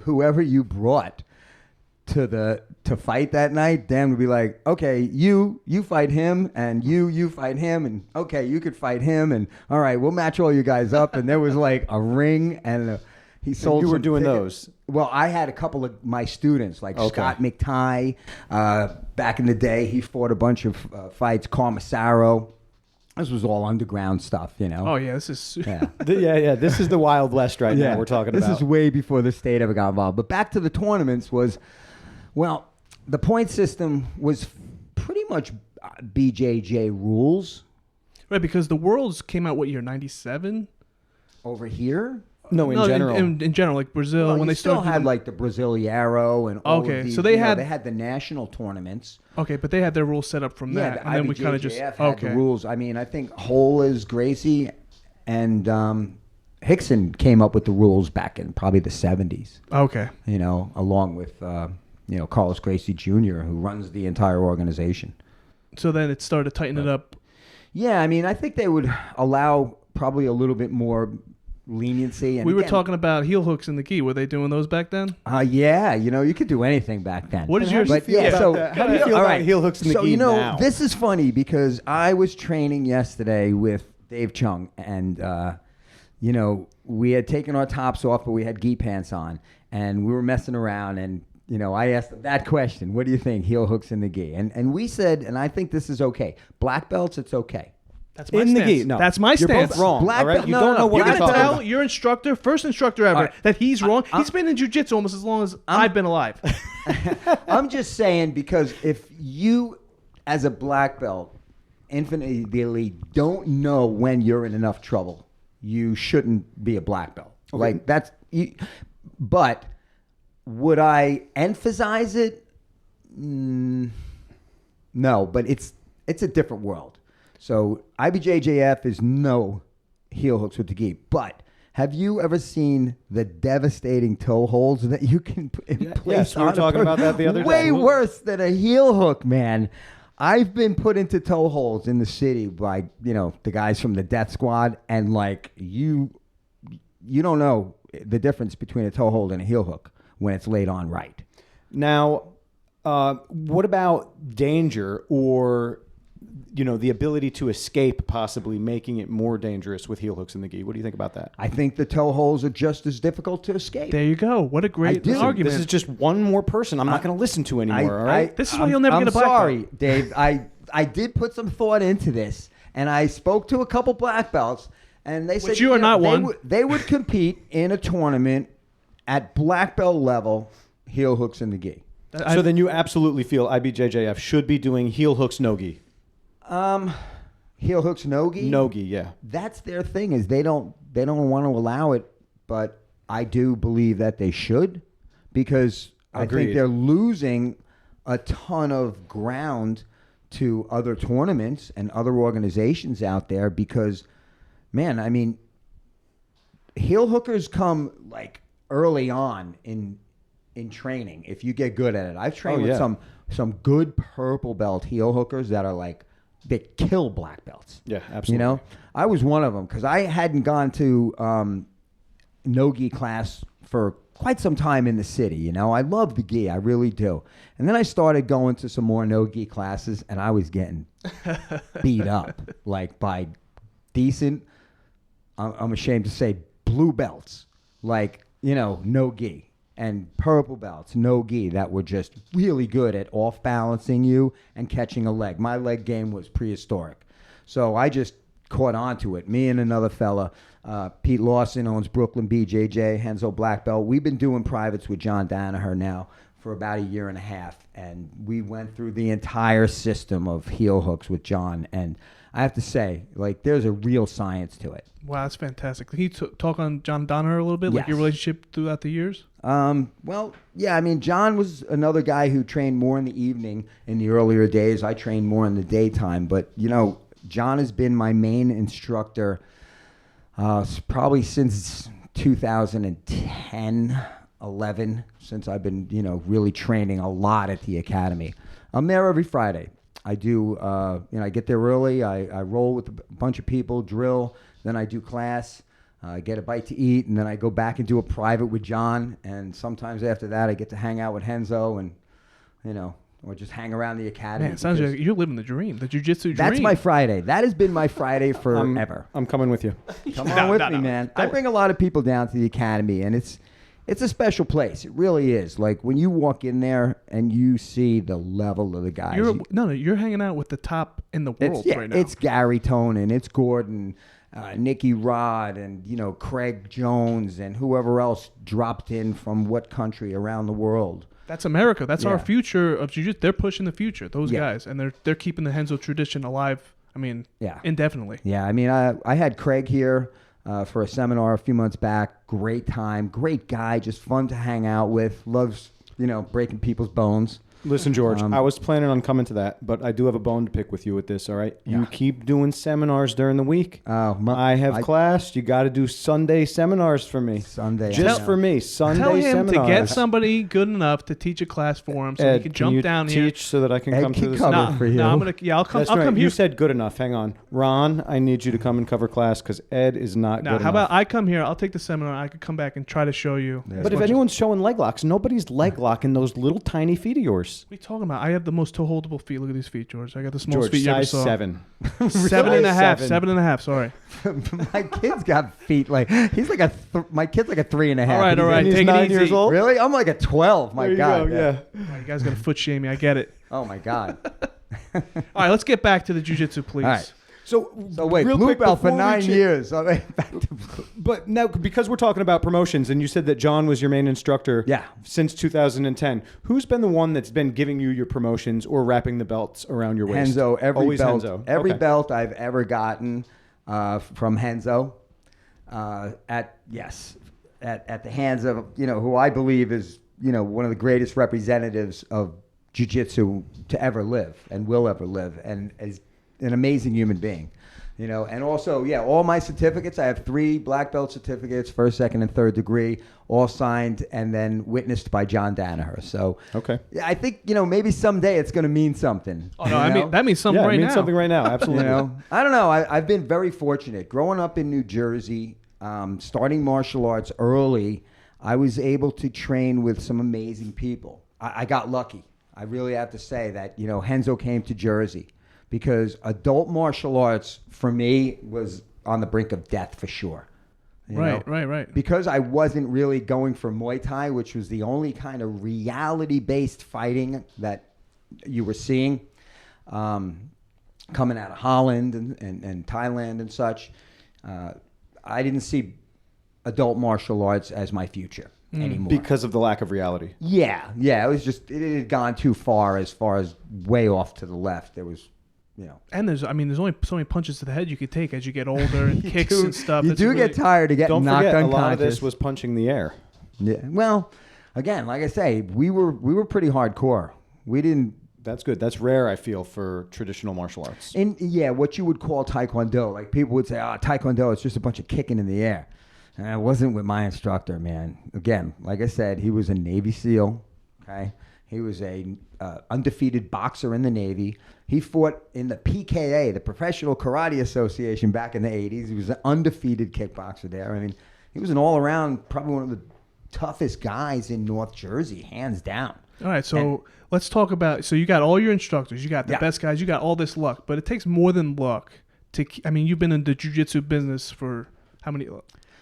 whoever you brought to fight that night, Dan would be like, okay, you fight him, and you fight him, and okay, you could fight him, and all right, we'll match all you guys up. And there was like a ring, and he sold. And you were doing tickets. those. Well, I had a couple of my students, like Scott McTighe. Back in the day, he fought a bunch of fights. Carmassaro. This was all underground stuff, Oh yeah, this is Yeah. This is the Wild West right now we're talking about. This is way before the state ever got involved. But back to the tournaments well, the point system was pretty much BJJ rules. right, because the Worlds came out what year? 97. Over here? No, in general. In general, like Brazil, Well, when they still started had like the Brasileiro and all of these. so they had the national tournaments. Okay, but they had their rules set up from Yeah, that, the and then we kind of just had the rules. I mean, I think Hola's Gracie and Hickson came up with the rules back in probably the 70s. Okay. Along with Carlos Gracie Jr., who runs the entire organization. So then it started to tighten it up. Yeah, I mean, I think they would allow probably a little bit more leniency. And we were talking about heel hooks in the gi. Were they doing those back then? Yeah, you could do anything back then. What is your? But yeah, so how do you feel about heel hooks in the gi now? This is funny because I was training yesterday with Dave Chung, and we had taken our tops off, but we had gi pants on, and we were messing around, and I asked them that question: what do you think, heel hooks in the gi? And we said, and I think this is okay. Black belts, it's okay. That's my in stance. the gi. No, that's my you're stance. both wrong. Black all right? belt- You no, don't no, know no. what You're you're gonna talking tell about. your instructor, first instructor ever, right. that he's wrong. He's been in jiu-jitsu almost as long as I've been alive. I'm just saying, because if you, as a black belt, infinitely don't know when you're in enough trouble, you shouldn't be a black belt. Okay. Like that's. But would I emphasize it? No, but it's a different world. So IBJJF is no heel hooks with the gi. But have you ever seen the devastating toe holds that you can put in place? Yes, we were talking about that the other day. Way worse than a heel hook, man. I've been put into toe holds in the city by the guys from the Death Squad, and like you don't know the difference between a toe hold and a heel hook when it's laid on right. Now, what about danger or the ability to escape, possibly making it more dangerous with heel hooks in the gi? What do you think about that? I think the toe holes are just as difficult to escape. There you go. What a great do. argument. This is just one more person I'm not going to listen to anymore, all right? This is why you'll never get a black I'm sorry, belt. Dave. I did put some thought into this, and I spoke to a couple black belts, and they said Which you are not one. They would compete in a tournament at black belt level, heel hooks in the gi. So then you absolutely feel IBJJF should be doing heel hooks no gi. Heel hooks no gi. No gi, yeah. That's their thing, is they don't want to allow it, but I do believe that they should, because I think they're losing a ton of ground to other tournaments and other organizations out there, because, man, I mean, heel hookers come like early on in training if you get good at it. I've trained with some good purple belt heel hookers that are like, they kill black belts. Yeah, absolutely. I was one of them because I hadn't gone to no-gi class for quite some time in the city. I love the gi, I really do. And then I started going to some more no-gi classes, and I was getting beat up like by decent, I'm ashamed to say, blue belts, like, no gi. And purple belts, no gi, that were just really good at off-balancing you and catching a leg. My leg game was prehistoric. So I just caught on to it. Me and another fella, Pete Lawson, owns Brooklyn BJJ, Renzo Black Belt. We've been doing privates with John Danaher now for about a year and a half, and we went through the entire system of heel hooks with John, and I have to say, like, there's a real science to it. Wow, that's fantastic. Can you talk on John Danaher a little bit, like your relationship throughout the years? Well, yeah, I mean, John was another guy who trained more in the evening in the earlier days. I trained more in the daytime, but, you know, John has been my main instructor probably since 2010, 11, since I've been, you know, really training a lot at the academy. I'm there every Friday. I do, you know, I get there early. I roll with a bunch of people, drill, then I do class. I get a bite to eat, and then I go back and do a private with John. And sometimes after that, I get to hang out with Renzo and, you know, or just hang around the academy. Man, it sounds like you're living the dream, the jiu-jitsu dream. That's my Friday. That has been my Friday forever. I'm coming with you. Come on with me, man. I bring a lot of people down to the academy, and it's a special place. It really is. Like, when you walk in there and you see the level of the guys. You're hanging out with the top in the world right now. It's Gary Tonin, it's Gordon, Nicky Rod, and, you know, Craig Jones, and whoever else dropped in from what country around the world. That's America. That's our future of jiu-jitsu. They're pushing the future, those guys, and they're keeping the Renzo tradition alive. I mean, indefinitely. Yeah, I mean, I had Craig here for a seminar a few months back. Great time, great guy, just fun to hang out with. Loves, you know, breaking people's bones. Listen, George, I was planning on coming to that, but I do have a bone to pick with you with this, all right? Yeah. You keep doing seminars during the week. I have class. You got to do Sunday seminars for me. Just for me. Sunday seminars. Tell him to get somebody good enough to teach a class for him so Ed, he can jump down here. Teach so that I can come to the seminar for you. No, I'll come. That's I'll right. come here. You said good enough. Hang on. Ron, I need you to come and cover class because Ed is not good enough. How about I come here, I'll take the seminar, I could come back and try to show you. Yeah. But if anyone's showing leg locks, nobody's leg locking those little tiny feet of yours. What are you talking about? I have the most toe holdable feet. Look at these feet, George. I got the smallest feet you ever saw. 7. 7.5. Sorry. My kid's got feet like he's like my kid's like a 3.5. All right. He's Take 9 it easy. years old. Really? I'm like a 12. My God. Yeah. Right, you guys got to foot shame me. I get it. Oh my God. All right, let's get back to the jiu-jitsu, please. All right. So wait, real blue quick, belt for before we 9 years. Back to But now, because we're talking about promotions, and you said that John was your main instructor since 2010, who's been the one that's been giving you your promotions or wrapping the belts around your waist? Renzo. Every Renzo. belt I've ever gotten from Renzo at the hands of, you know, who I believe is, you know, one of the greatest representatives of jiu-jitsu to ever live and will ever live, and is an amazing human being, you know. And also, all my certificates, I have 3 black belt certificates, 1st, 2nd, and 3rd degree, all signed and then witnessed by John Danaher. So I think, you know, maybe someday it's going to mean something. Oh no, I mean that means something right now. It means something right now. Absolutely. You know, I don't know. I've been very fortunate growing up in New Jersey, starting martial arts early. I was able to train with some amazing people. I got lucky. I really have to say that, you know, Renzo came to Jersey, because adult martial arts, for me, was on the brink of death for sure. Right. Because I wasn't really going for Muay Thai, which was the only kind of reality-based fighting that you were seeing coming out of Holland and Thailand and such. I didn't see adult martial arts as my future anymore. Because of the lack of reality. Yeah. It was just, it had gone too far as way off to the left. There was... You know. And there's only so many punches to the head you could take as you get older, and kicks and stuff. You do get tired of getting knocked unconscious. A lot of this was punching the air. Yeah. Well, again, like I say, we were pretty hardcore. We didn't. That's good. That's rare, I feel, for traditional martial arts. And what you would call Taekwondo. Like, people would say, Taekwondo, it's just a bunch of kicking in the air. And it wasn't with my instructor, man. Again, like I said, he was a Navy SEAL. Okay. He was a undefeated boxer in the Navy. He fought in the PKA, the Professional Karate Association, back in the 80s. He was an undefeated kickboxer there. I mean, he was an all-around, probably one of the toughest guys in North Jersey, hands down. All right, so let's talk about, so you got all your instructors, you got the best guys, you got all this luck, but it takes more than luck to, I mean, you've been in the jiu-jitsu business for how many,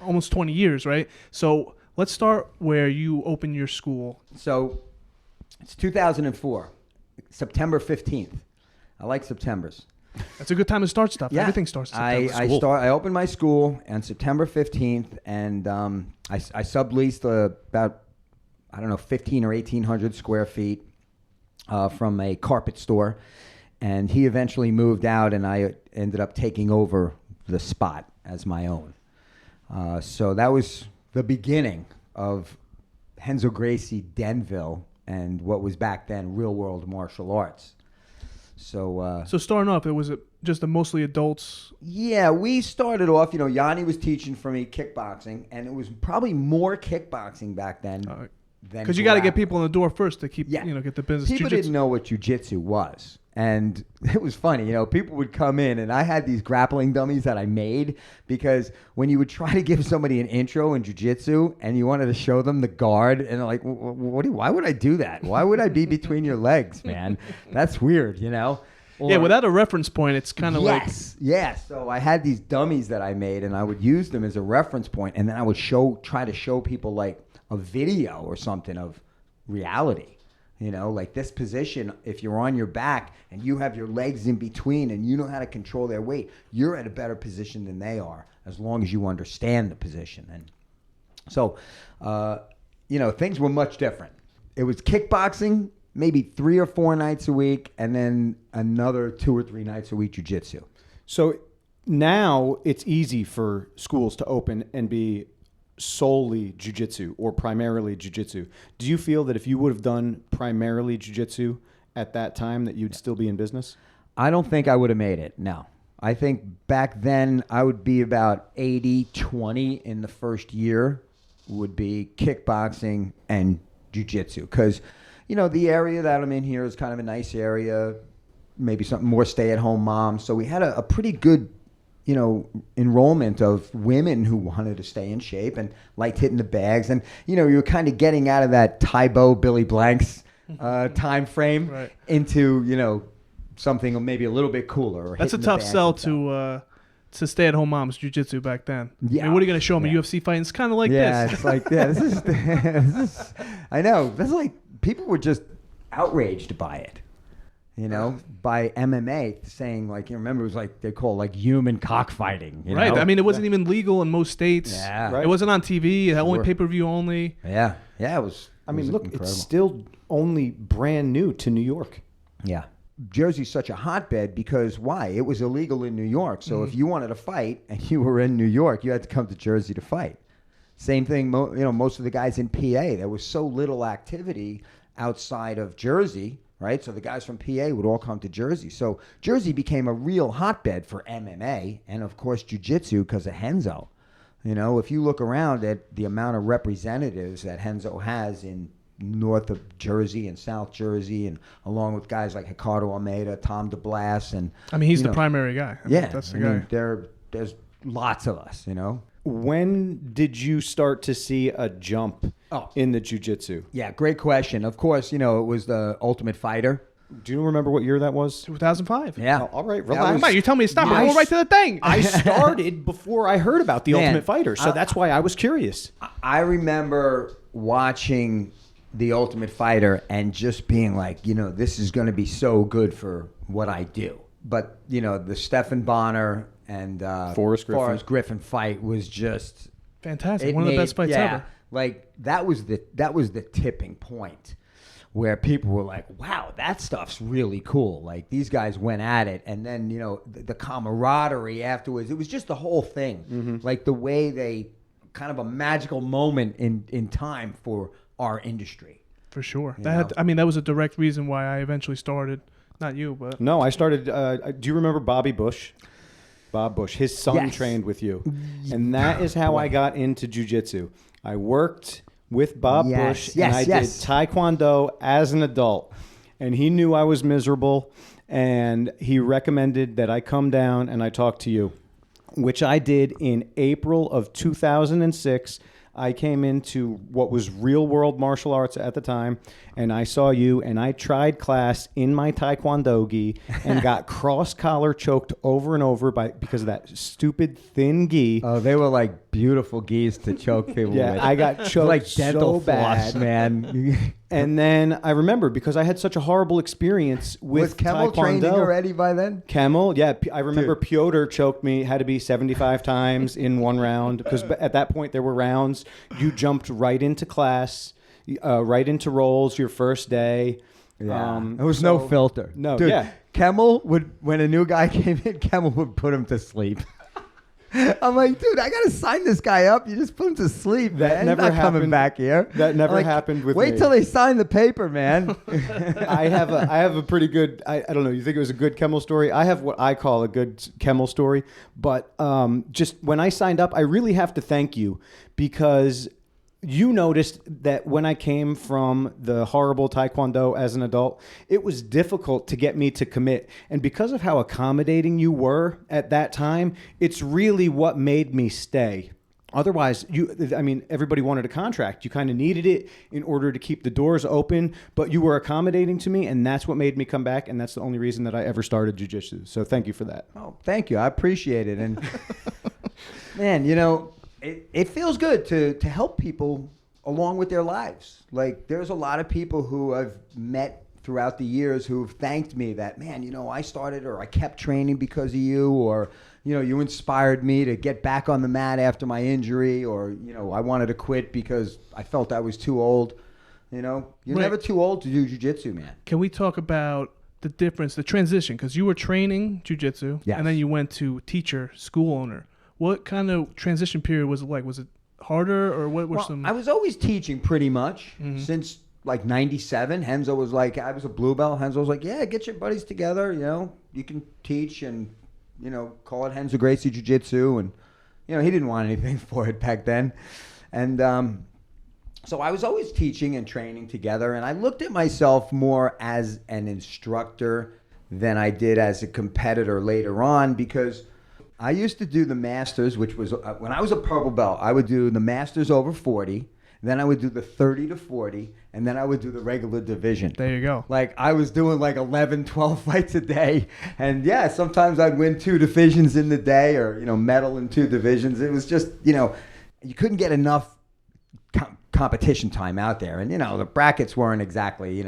almost 20 years, right? So let's start where you opened your school. So it's 2004, September 15th. I like Septembers. That's a good time to start stuff. Yeah. Everything starts in September. I opened my school on September 15th, and I subleased about, 15 or 1,800 square feet from a carpet store. And he eventually moved out, and I ended up taking over the spot as my own. So that was the beginning of Renzo Gracie Denville and what was back then Real World Martial Arts. So starting off, it was just mostly adults. Yeah, we started off, Yanni was teaching for me kickboxing, and it was probably more kickboxing back then. Because you got to get people in the door first to keep, get the business. People didn't know what jiu-jitsu was. And it was funny, people would come in, and I had these grappling dummies that I made, because when you would try to give somebody an intro in jiu-jitsu and you wanted to show them the guard, and they're like, why would I do that? Why would I be between your legs, man? That's weird, Or, yeah, without a reference point, it's kind of like... Yes. So I had these dummies that I made, and I would use them as a reference point, and then I would try to show people like a video or something of reality. Like this position, if you're on your back and you have your legs in between and you know how to control their weight, you're at a better position than they are, as long as you understand the position. And so, things were much different. It was kickboxing, maybe 3 or 4 nights a week, and then another 2 or 3 nights a week jiu-jitsu. So now it's easy for schools to open and be solely jiu-jitsu or primarily jiu-jitsu. Do you feel that if you would have done primarily jiu-jitsu at that time that you'd still be in business? I don't think I would have made it, no. I think back then I would be about 80-20 in the first year would be kickboxing and jiu-jitsu. Because, the area that I'm in here is kind of a nice area, maybe something more stay-at-home moms. So we had a pretty good enrollment of women who wanted to stay in shape and liked hitting the bags. And, you were kind of getting out of that Tybo, Billy Blanks time frame into, something maybe a little bit cooler. That's a tough sell to stay-at-home moms, jiu-jitsu back then. Yeah. I mean, what are you going to show them, a UFC fight? It's kind of like this. Yeah, it's like, this is, I know. That's like, people were just outraged by it. By MMA, saying remember it was like they call human cockfighting. Right. I mean, it wasn't even legal in most states. Yeah. Right. It wasn't on TV. It had only pay-per-view only. Yeah. Yeah. It was. I mean, look, incredible. it's still only brand new to New York. Yeah. Jersey's such a hotbed because why? It was illegal in New York. So if you wanted to fight and you were in New York, you had to come to Jersey to fight. Same thing. Most of the guys in PA, there was so little activity outside of Jersey. Right, so the guys from PA would all come to Jersey. So Jersey became a real hotbed for MMA and, of course, jiu-jitsu because of Renzo. If you look around at the amount of representatives that Renzo has in north of Jersey and South Jersey, and along with guys like Ricardo Almeida, Tom DeBlas, and I mean, he's the primary guy. That's the guy. There's lots of us. When did you start to see a jump in the jiu-jitsu? Yeah, great question. Of course, it was the Ultimate Fighter. Do you remember what year that was? 2005. Yeah. Oh, all right, relax. Come on, you tell me to stop. We'll go right to the thing. I started before I heard about the Ultimate Fighter, so that's why I was curious. I remember watching the Ultimate Fighter and just being like, this is going to be so good for what I do. But, the Stephan Bonner and Forrest Griffin fight was just fantastic. One of the best fights ever. Like that was the tipping point where people were like, wow, that stuff's really cool. Like these guys went at it, and then the camaraderie afterwards. It was just the whole thing. Mm-hmm. Like the way they kind of a magical moment in time for our industry. For sure. That was a direct reason why I eventually started. Not you, but no, I started. Do you remember Bobby Bush? Bob Bush, his son trained with you. And that is how I got into jiu-jitsu. I worked with Bob Bush, and I did Taekwondo as an adult. And he knew I was miserable, and he recommended that I come down and I talk to you, which I did in April of 2006. I came into what was Real World Martial Arts at the time, and I saw you, and I tried class in my Taekwondo gi and got cross-collar choked over and over because of that stupid thin gi. Oh, they were like beautiful gis to choke people with. Yeah, I got choked like dental so bad, man. And then I remember because I had such a horrible experience with Kemmel Taekwondo. training already by then? Kemmel, yeah. I remember Piotr choked me, had to be 75 times in one round because at that point there were rounds. You jumped right into class, right into rolls your first day. Yeah. There was no filter. No, dude, yeah. Kemmel would, when a new guy came in, Kemmel would put him to sleep. I'm like, dude, I gotta sign this guy up. You just put him to sleep, man. That never He's not happened. coming back here. That never happened with me. Wait till they sign the paper, man. I have a pretty good. I don't know. You think it was a good Kemmel story? I have what I call a good Kemmel story. But just when I signed up, I really have to thank you because you noticed that when I came from the horrible Taekwondo as an adult, it was difficult to get me to commit. And because of how accommodating you were at that time, it's really what made me stay. Otherwise, everybody wanted a contract. You kind of needed it in order to keep the doors open, but you were accommodating to me, and that's what made me come back, and that's the only reason that I ever started jiu-jitsu. So thank you for that. Oh, thank you. I appreciate it. And man, it feels good to help people along with their lives. Like, there's a lot of people who I've met throughout the years who've thanked me that, man, I started or I kept training because of you, or, you inspired me to get back on the mat after my injury, or, I wanted to quit because I felt I was too old. You're never too old to do jiu-jitsu, man. Can we talk about the difference, the transition? Because you were training jiu-jitsu, yes, and then you went to teacher, school owner. What kind of transition period was it like? Was it harder, or what were some? I was always teaching pretty much since like 97. Renzo was like, I was a blue belt. Renzo was like, yeah, get your buddies together. You can teach and, call it Renzo Gracie Jiu-Jitsu. And, he didn't want anything for it back then. And so I was always teaching and training together. And I looked at myself more as an instructor than I did as a competitor later on, because I used to do the Masters, which was, when I was a purple belt, I would do the Masters over 40, then I would do the 30 to 40, and then I would do the regular division. There you go. Like, I was doing like 11, 12 fights a day. And yeah, sometimes I'd win 2 divisions in the day, or, medal in 2 divisions. It was just, you couldn't get enough competition time out there. And, the brackets weren't exactly,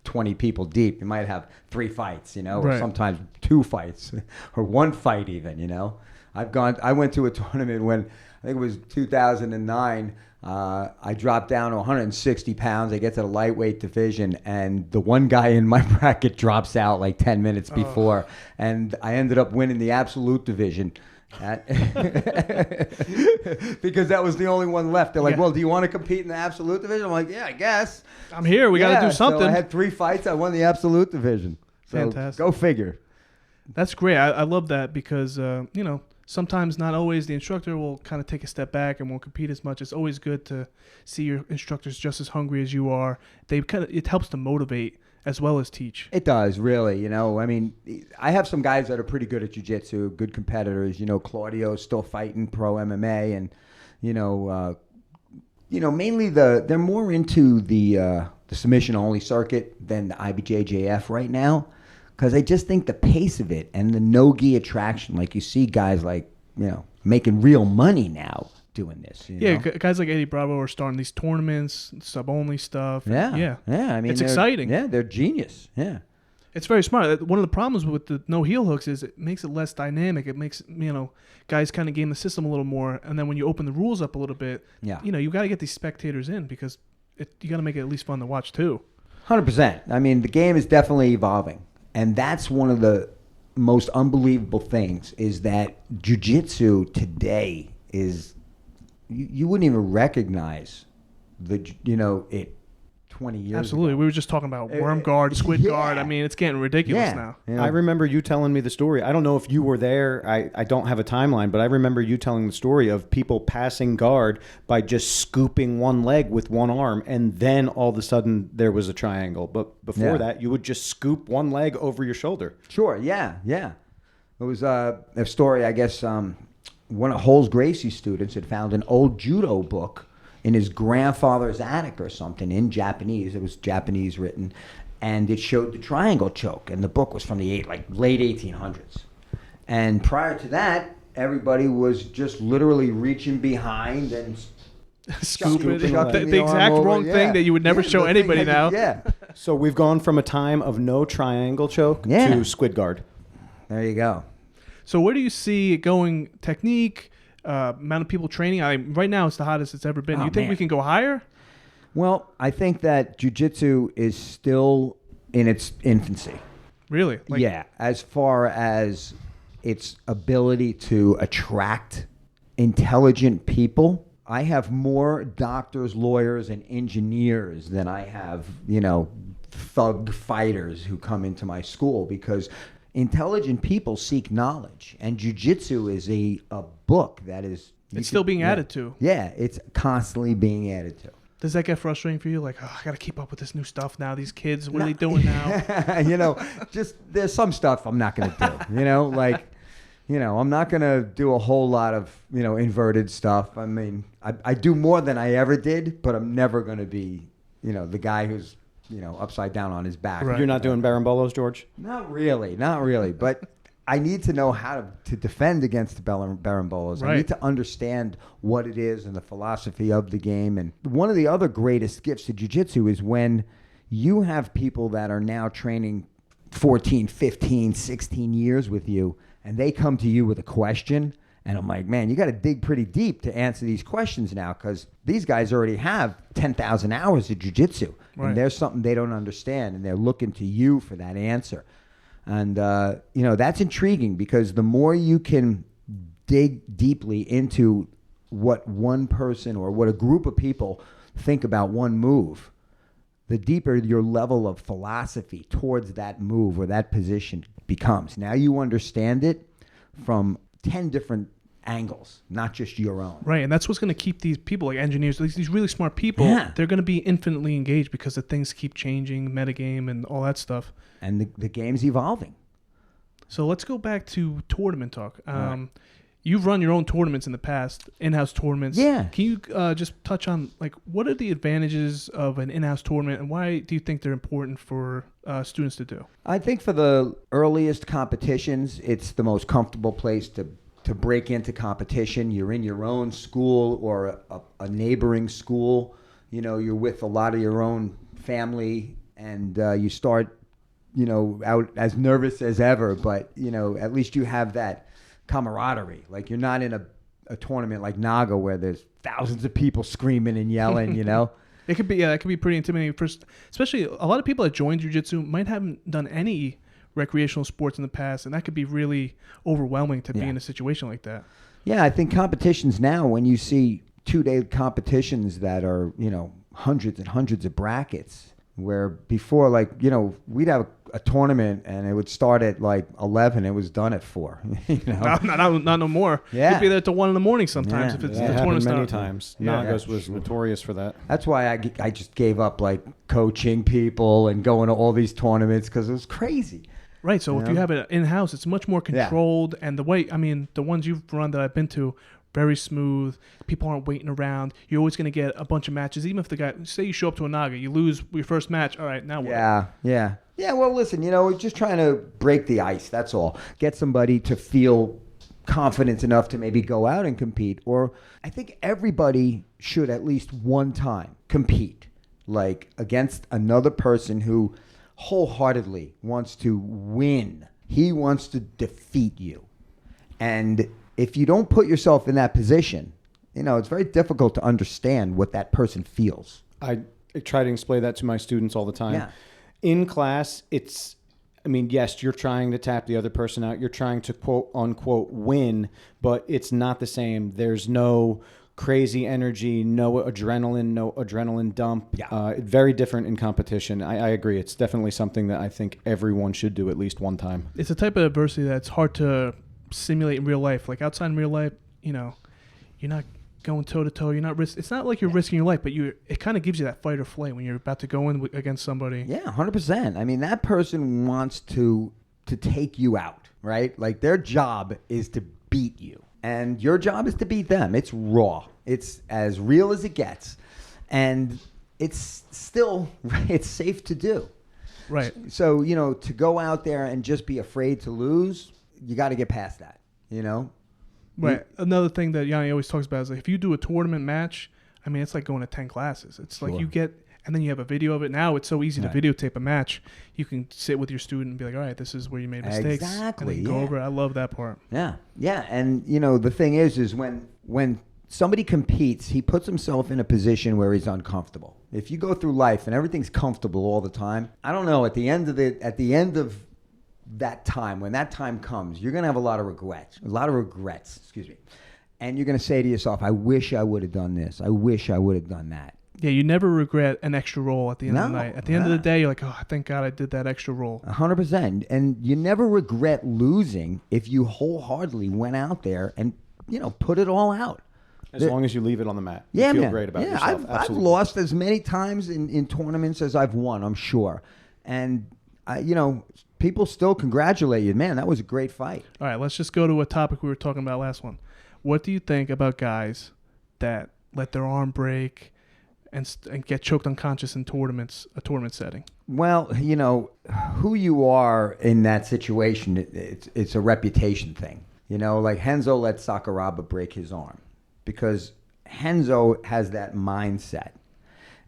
20 people deep. You might have 3 fights, or right, sometimes 2 fights or 1 fight even, I went to a tournament when, I think it was 2009. I dropped down to 160 pounds. I get to the lightweight division, and the one guy in my bracket drops out like 10 minutes before, and I ended up winning the absolute division. Because that was the only one left. They're like, well, do you want to compete in the absolute division? I'm like, yeah, I guess. I'm here. We got to do something. So I had 3 fights. I won the absolute division. So fantastic. Go figure. That's great. I love that because, sometimes not always the instructor will kind of take a step back and won't compete as much. It's always good to see your instructors just as hungry as you are. It helps to motivate as well as teach. It does, really. I have some guys that are pretty good at jiu-jitsu, good competitors. Claudio's still fighting pro MMA, and mainly they're more into the submission only circuit than the IBJJF right now, because I just think the pace of it and the no-gi attraction, like you see guys like making real money now doing this. Guys like Eddie Bravo are starting these tournaments, sub-only stuff. Yeah. I mean, it's exciting. Yeah, they're genius. Yeah. It's very smart. One of the problems with the no heel hooks is it makes it less dynamic. It makes, guys kind of game the system a little more. And then when you open the rules up a little bit, you got to get these spectators in because you got to make it at least fun to watch too. 100%. I mean, the game is definitely evolving. And that's one of the most unbelievable things is that jiu-jitsu today is... You wouldn't even recognize it 20 years Absolutely. ago. We were just talking about worm guard, squid guard. I mean, it's getting ridiculous now. I remember you telling me the story. I don't know if you were there. I don't have a timeline, but I remember you telling the story of people passing guard by just scooping one leg with one arm, and then all of a sudden there was a triangle. But before that, you would just scoop one leg over your shoulder. Sure, yeah. It was a story, I guess... one of Renzo Gracie's students had found an old judo book in his grandfather's attic or something in Japanese. It was Japanese written, and it showed the triangle choke, and the book was from the late 1800s. And prior to that, everybody was just literally reaching behind and Scoop it. Shucking The exact arm wrong over, thing that you would never show the thing anybody that you- now. Yeah. So we've gone from a time of no triangle choke Yeah. to squid guard. There you go. So where do you see it going? Technique, amount of people training. Right now it's the hottest it's ever been. Oh, You think we man. can go higher? Well, I think that jiu-jitsu is still in its infancy. Really? Yeah, as far as its ability to attract intelligent people. I have more doctors, lawyers, and engineers than I have, thug fighters who come into my school, because intelligent people seek knowledge, and jiu-jitsu is a book that is... It's still being added to. Yeah, it's constantly being added to. Does that get frustrating for you? Like, I got to keep up with this new stuff now. These kids, what are they doing now? Just there's some stuff I'm not going to do. I'm not going to do a whole lot of, inverted stuff. I mean, I do more than I ever did, but I'm never going to be, the guy who's, upside down on his back. Right. You're not doing barambolos, George? Not really. But I need to know how to defend against the barambolos. Right. I need to understand what it is and the philosophy of the game. And one of the other greatest gifts to jiu-jitsu is when you have people that are now training 14, 15, 16 years with you, and they come to you with a question, and I'm like, man, you got to dig pretty deep to answer these questions now, because these guys already have 10,000 hours of jiu-jitsu, Right. and there's something they don't understand, and they're looking to you for that answer. And, that's intriguing, because the more you can dig deeply into what one person or what a group of people think about one move, the deeper your level of philosophy towards that move or that position becomes. Now you understand it from 10 different angles, not just your own. Right, and that's what's going to keep these people, like engineers, these really smart people, they're going to be infinitely engaged because the things keep changing, metagame and all that stuff. And the game's evolving. So let's go back to tournament talk. You've run your own tournaments in the past, in-house tournaments. Yeah. Can you just touch on, what are the advantages of an in-house tournament, and why do you think they're important for students to do? I think for the earliest competitions, it's the most comfortable place to break into competition. You're in your own school or a neighboring school. You're with a lot of your own family, and you start, out as nervous as ever, but, at least you have that camaraderie. Like, you're not in a tournament like Naga where there's thousands of people screaming and yelling, It could be pretty intimidating. First, especially a lot of people that join jiu-jitsu might haven't done any recreational sports in the past, and that could be really overwhelming to be in a situation like that. Yeah, I think competitions now, when you see 2-day competitions that are, hundreds and hundreds of brackets, where before, we'd have a tournament and it would start at 11, it was done at 4. Not no more. Yeah. You'd be there till 1 a.m. sometimes if it's the That tournament happened many start. times. Yeah. Nagas was notorious for that. That's why I just gave up coaching people and going to all these tournaments, because it was crazy. Right, so if you have it in-house, it's much more controlled, and the ones you've run that I've been to, very smooth. People aren't waiting around. You're always going to get a bunch of matches, even if the guy, say you show up to a Naga, you lose your first match, all right, now what? Yeah, well, listen, we're just trying to break the ice, that's all. Get somebody to feel confidence enough to maybe go out and compete. Or I think everybody should at least one time compete, against another person who wholeheartedly wants to win. He wants to defeat you. And if you don't put yourself in that position, it's very difficult to understand what that person feels. I try to explain that to my students all the time. Yeah. In class, yes, you're trying to tap the other person out. You're trying to quote unquote win, but it's not the same. There's no crazy energy, no adrenaline dump. Yeah. Very different in competition. I agree. It's definitely something that I think everyone should do at least one time. It's a type of adversity that's hard to simulate in real life. Like outside in real life, you're not going toe to toe. You're not it's not like you're risking your life, but it kind of gives you that fight or flight when you're about to go in against somebody. Yeah, 100%. That person wants to take you out, right? Their job is to beat you, and your job is to beat them. It's raw. It's as real as it gets, and it's still it's safe to do. Right. So to go out there and just be afraid to lose, you got to get past that. Right. Another thing that Yanni always talks about is if you do a tournament match, I mean, it's like going to 10 classes. It's Sure. like you get, and then you have a video of it. Now it's so easy to videotape a match. You can sit with your student and be like, all right, this is where you made mistakes. Exactly. And then you go over it. I love that part. Yeah. Yeah. And, you know, the thing is when somebody competes, he puts himself in a position where he's uncomfortable. If you go through life and everything's comfortable all the time, I don't know, at the end of that time, when that time comes, you're going to have a lot of regrets, excuse me. And you're going to say to yourself, I wish I would have done this. I wish I would have done that. Yeah, you never regret an extra roll at the end of the night. At the end of the day, you're like, oh, thank God I did that extra roll. 100%. And you never regret losing if you wholeheartedly went out there and, you know, put it all out. As long as you leave it on the mat. Yeah, you feel man. great about yeah, yourself. I've Absolutely. lost as many times in tournaments as I've won, I'm sure. And, you know, people still congratulate you. Man, that was a great fight. All right, let's just go to a topic we were talking about last one. What do you think about guys that let their arm break and get choked unconscious in a tournament setting? Well, you know, who you are in that situation, it's a reputation thing. You know, like Renzo let Sakuraba break his arm because Renzo has that mindset.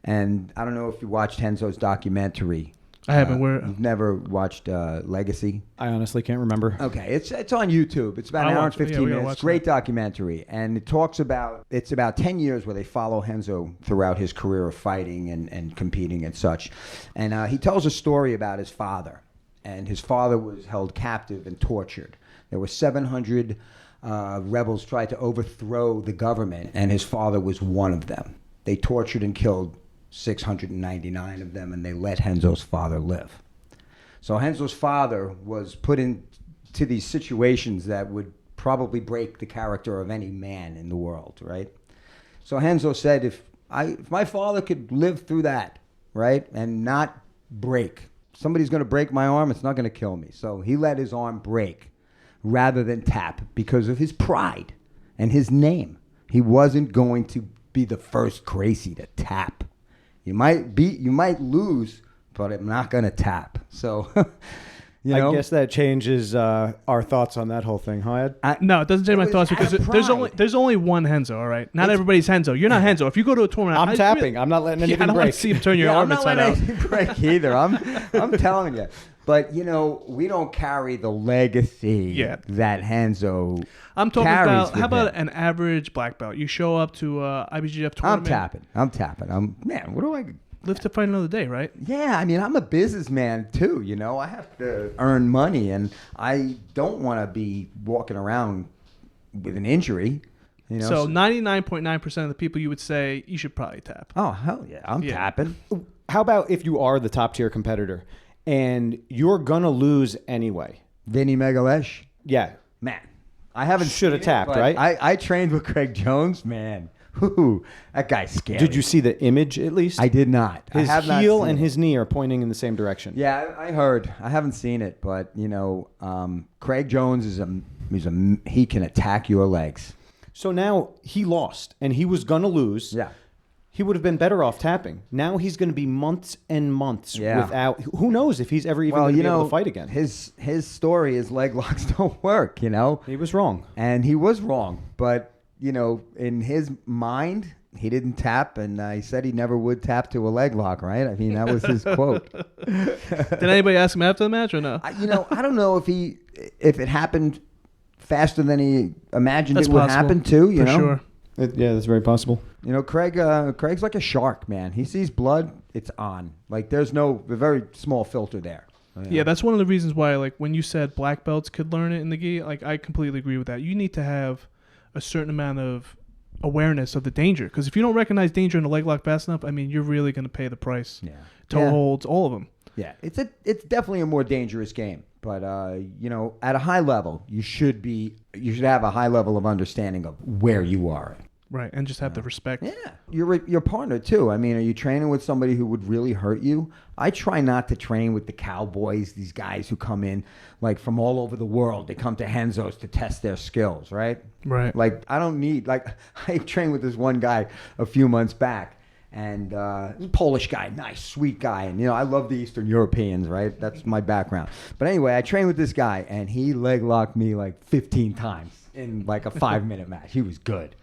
And I don't know if you watched Renzo's documentary. I haven't. You've never watched Legacy? I honestly can't remember. Okay, it's on YouTube. It's about an hour and 15 minutes. Great documentary, and it talks about 10 years where they follow Renzo throughout his career of fighting and competing and such. And he tells a story about his father, and his father was held captive and tortured. There were 700 rebels tried to overthrow the government, and his father was one of them. They tortured and killed 699 of them, and they let Renzo's father live. So Renzo's father was put into these situations that would probably break the character of any man in the world, right? So Renzo said, if my father could live through that, right, and not break, somebody's going to break my arm, it's not going to kill me. So he let his arm break rather than tap because of his pride and his name. He wasn't going to be the first Gracie to tap. You might lose, but I'm not going to tap. So, you know. I guess that changes our thoughts on that whole thing, huh, Ed? No, it doesn't change my thoughts because pride. there's only one Renzo, all right? Not everybody's Renzo. You're not Renzo. If you go to a tournament, I'm tapping. I'm not letting anything I don't want break. to see him turn your arm inside out. I'm not letting anything break either. I'm telling you. But, you know, we don't carry the legacy that Renzo I'm talking carries about, with how about him. an average black belt? You show up to IBJJF tournament. I'm tapping. Man, what do I... Live to fight another day, right? Yeah, I mean, I'm a businessman too, you know. I have to earn money, and I don't want to be walking around with an injury, you know. So 99.9% of the people you would say you should probably tap. Oh, hell yeah, I'm tapping. How about if you are the top tier competitor and you're going to lose anyway? Vinny Megalesh? Yeah. Man, I haven't Should have tapped, but right? I trained with Craig Jones, man. Whoo, that guy's scary. Did you see the image at least? I did not. His I have not heel seen and it. his knee are pointing in the same direction. Yeah, I heard. I haven't seen it, but you know, Craig Jones he can attack your legs. So now he lost, and he was going to lose. Yeah. He would have been better off tapping. Now he's going to be months and months without. Who knows if he's ever even going to be able to fight again? His story, his leg locks don't work. You know, He was wrong. and he was wrong. But you know, in his mind, he didn't tap, and he said he never would tap to a leg lock. Right? I mean, that was his quote. Did anybody ask him after the match or no? I don't know if it happened faster than he imagined That's it would possible, happen too. You for know. sure. Yeah, that's very possible. You know, Craig's like a shark, man. He sees blood, it's on. Like there's a very small filter there. Yeah, that's one of the reasons why, like, when you said black belts could learn it in the gi, like, I completely agree with that. You need to have a certain amount of awareness of the danger, because if you don't recognize danger in a leg lock fast enough, I mean, you're really going to pay the price. Yeah. Toe holds, all of them. Yeah, it's definitely a more dangerous game, but you know, at a high level, you should have a high level of understanding of where you are. Right, and just have the respect. Yeah, your partner too. I mean, are you training with somebody who would really hurt you? I try not to train with the cowboys, these guys who come in like from all over the world. They come to Renzo's to test their skills, right? Right. Like I don't need I trained with this one guy a few months back, and he's a Polish guy, nice, sweet guy, and you know I love the Eastern Europeans, right? That's my background. But anyway, I trained with this guy, and he leg locked me like 15 times in like a 5-minute match. He was good.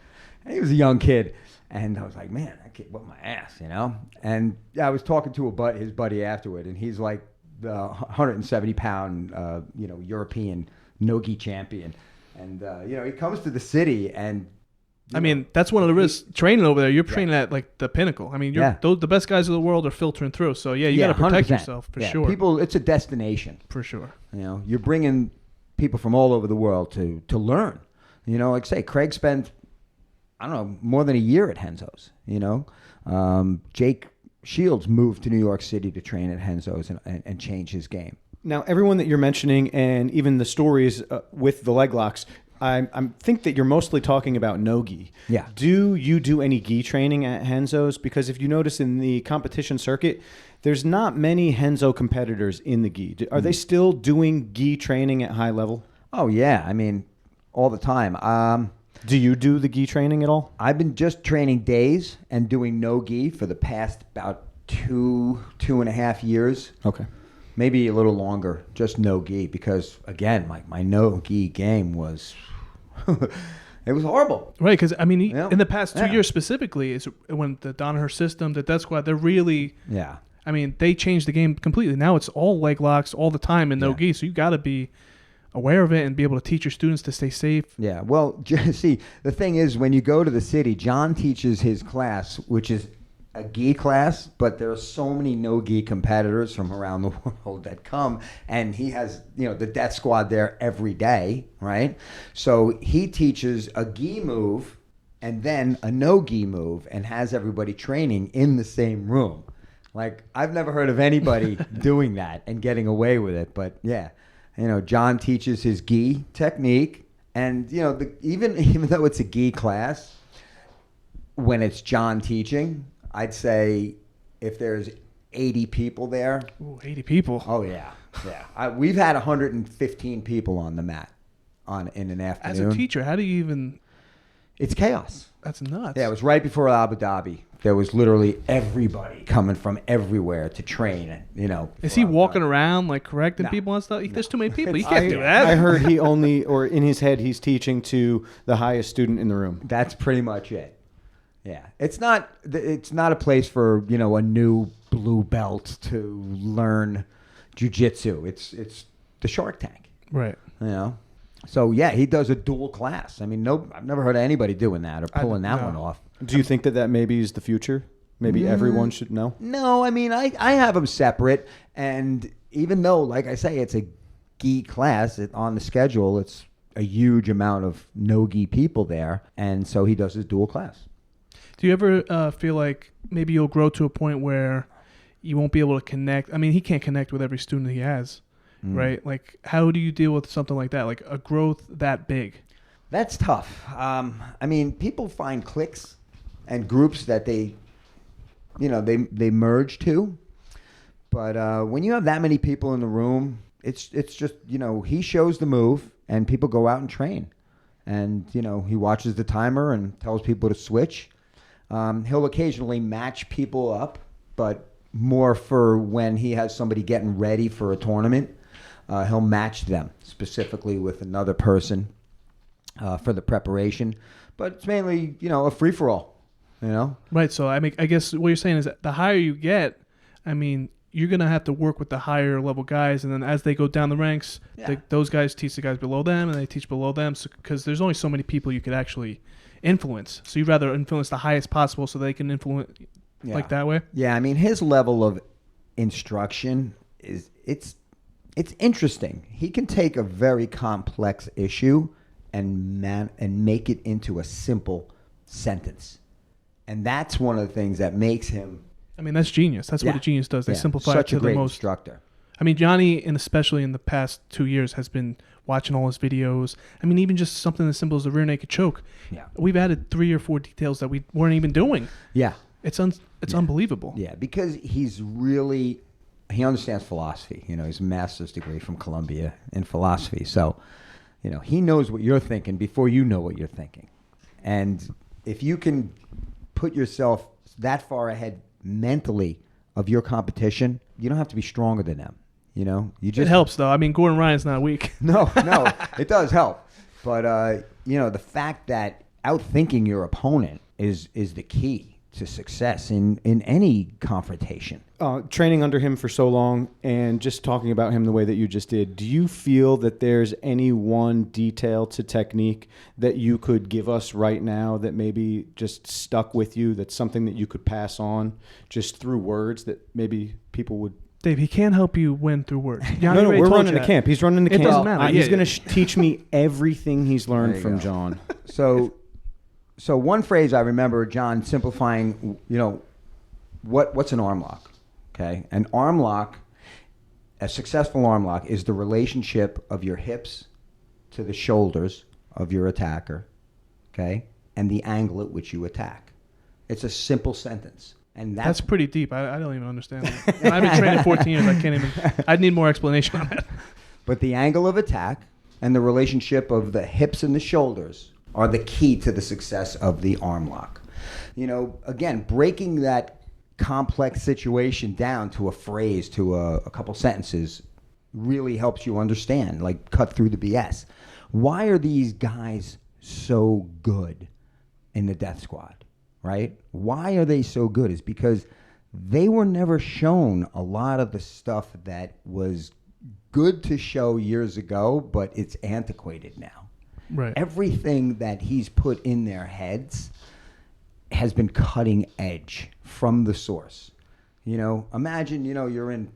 And he was a young kid. And I was like, man, I can't whip my ass, you know? And I was talking to his buddy afterward, and he's like the 170-pound, European no-gi champion. And, he comes to the city, and I mean, that's one of the risks training over there. You're training at like the pinnacle. I mean, the best guys of the world are filtering through. So you got to protect 100%. yourself for sure. People, it's a destination for sure. You're bringing people from all over the world to learn. Like say, Craig spent, I don't know, more than a year at Renzo's. Jake Shields moved to New York City to train at Renzo's and change his game. Now, everyone that you're mentioning, and even the stories with the leg locks, I think that you're mostly talking about no-gi. Yeah. Do you do any gi training at Renzo's? Because if you notice in the competition circuit, there's not many Renzo competitors in the gi. Are they still doing gi training at high level? Oh, yeah. I mean, all the time. Do you do the gi training at all? I've been just training days and doing no-gi for the past about 2.5 years. Okay. Maybe a little longer, just no-gi, because, again, my no-gi game was... it was horrible. Right, because, I mean, in the past 2 years specifically, is when the Danaher system, the Death Squad, they're really... Yeah. I mean, they changed the game completely. Now it's all leg locks all the time in no-gi, so you got to be aware of it and be able to teach your students to stay safe. Yeah, well, see, the thing is, when you go to the city, John teaches his class, which is a gi class, but there are so many no-gi competitors from around the world that come, and he has, the Death Squad there every day, right? So he teaches a gi move and then a no-gi move and has everybody training in the same room. Like, I've never heard of anybody doing that and getting away with it, but yeah. John teaches his gi technique, and, even though it's a gi class, when it's John teaching, I'd say if there's 80 people there. Ooh, 80 people. Oh, yeah. Yeah. We've had 115 people on the mat in an afternoon. As a teacher, how do you even... It's chaos. That's nuts. Yeah, it was right before Abu Dhabi. There was literally everybody coming from everywhere to train, Is he walking around, like, correcting people and stuff? There's too many people. You can't do that. I heard he only, or in his head, he's teaching to the highest student in the room. That's pretty much it. Yeah, it's not a place for a new blue belt to learn jiu-jitsu. It's the Shark Tank, right? So yeah, he does a dual class. I mean, I've never heard of anybody doing that or pulling that one off. Do you think that maybe is the future? Maybe everyone should know. No, I mean I have them separate, and even though, like I say, it's a gi class on the schedule, it's a huge amount of no-gi people there, and so he does his dual class. Do you ever feel like maybe you'll grow to a point where you won't be able to connect? I mean, he can't connect with every student he has, right? Like, how do you deal with something like that, like a growth that big? That's tough. I mean, people find cliques and groups that they merge to. But when you have that many people in the room, it's just, he shows the move and people go out and train. And, he watches the timer and tells people to switch. He'll occasionally match people up, but more for when he has somebody getting ready for a tournament. He'll match them specifically with another person for the preparation. But it's mainly, a free-for-all, Right, so I guess what you're saying is that the higher you get, I mean, you're going to have to work with the higher level guys, and then as they go down the ranks, those guys teach the guys below them, and they teach below them, because there's only so many people you could actually influence. So you'd rather influence the highest possible so they can influence like that way? Yeah, I mean, his level of instruction it's interesting. He can take a very complex issue and make it into a simple sentence. And that's one of the things that makes him... I mean, that's genius. That's what a genius does. They simplify it to the most... Such a great instructor. I mean, Johnny, and especially in the past 2 years, has been watching all his videos. I mean, even just something as simple as a rear naked choke. Yeah. We've added 3 or 4 details that we weren't even doing. Yeah. It's unbelievable. Yeah, because he understands philosophy. He's a master's degree from Columbia in philosophy. So, he knows what you're thinking before you know what you're thinking. And if you can put yourself that far ahead mentally of your competition, you don't have to be stronger than them. It helps, though. I mean, Gordon Ryan's not weak. No, it does help. But, the fact that outthinking your opponent is the key to success in any confrontation. Training under him for so long and just talking about him the way that you just did, do you feel that there's any one detail to technique that you could give us right now that maybe just stuck with you, that's something that you could pass on just through words that maybe people would... Dave, he can't help you win through words. No, we're running a camp. He's running the camp. It doesn't matter. He's going to teach me everything he's learned from go. John. So one phrase I remember John simplifying, what's an arm lock? Okay. An arm lock, a successful arm lock, is the relationship of your hips to the shoulders of your attacker, okay, and the angle at which you attack. It's a simple sentence. And that's pretty deep. I don't even understand that. And I've been training 14 years. I can't even. I'd need more explanation on that. But the angle of attack and the relationship of the hips and the shoulders are the key to the success of the arm lock. Again, breaking that complex situation down to a phrase, to a couple sentences, really helps you understand, like cut through the BS. Why are these guys so good in the death squad, right? Why are they so good? Is because they were never shown a lot of the stuff that was good to show years ago, but it's antiquated now. Right. Everything that he's put in their heads has been cutting edge from the source. Imagine, you're in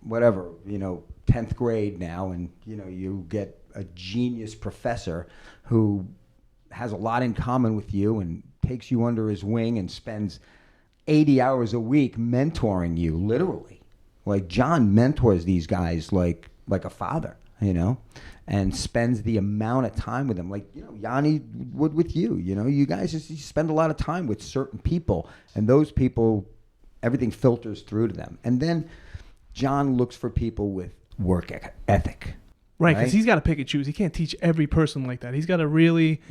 whatever, 10th grade now, and, you get a genius professor who has a lot in common with you and takes you under his wing and spends 80 hours a week mentoring you, literally. Like John mentors these guys like a father, and spends the amount of time with them, like Yanni would with you. You guys you spend a lot of time with certain people, and those people, everything filters through to them. And then John looks for people with work ethic. Right, because he's got to pick and choose. He can't teach every person like that. He's got to really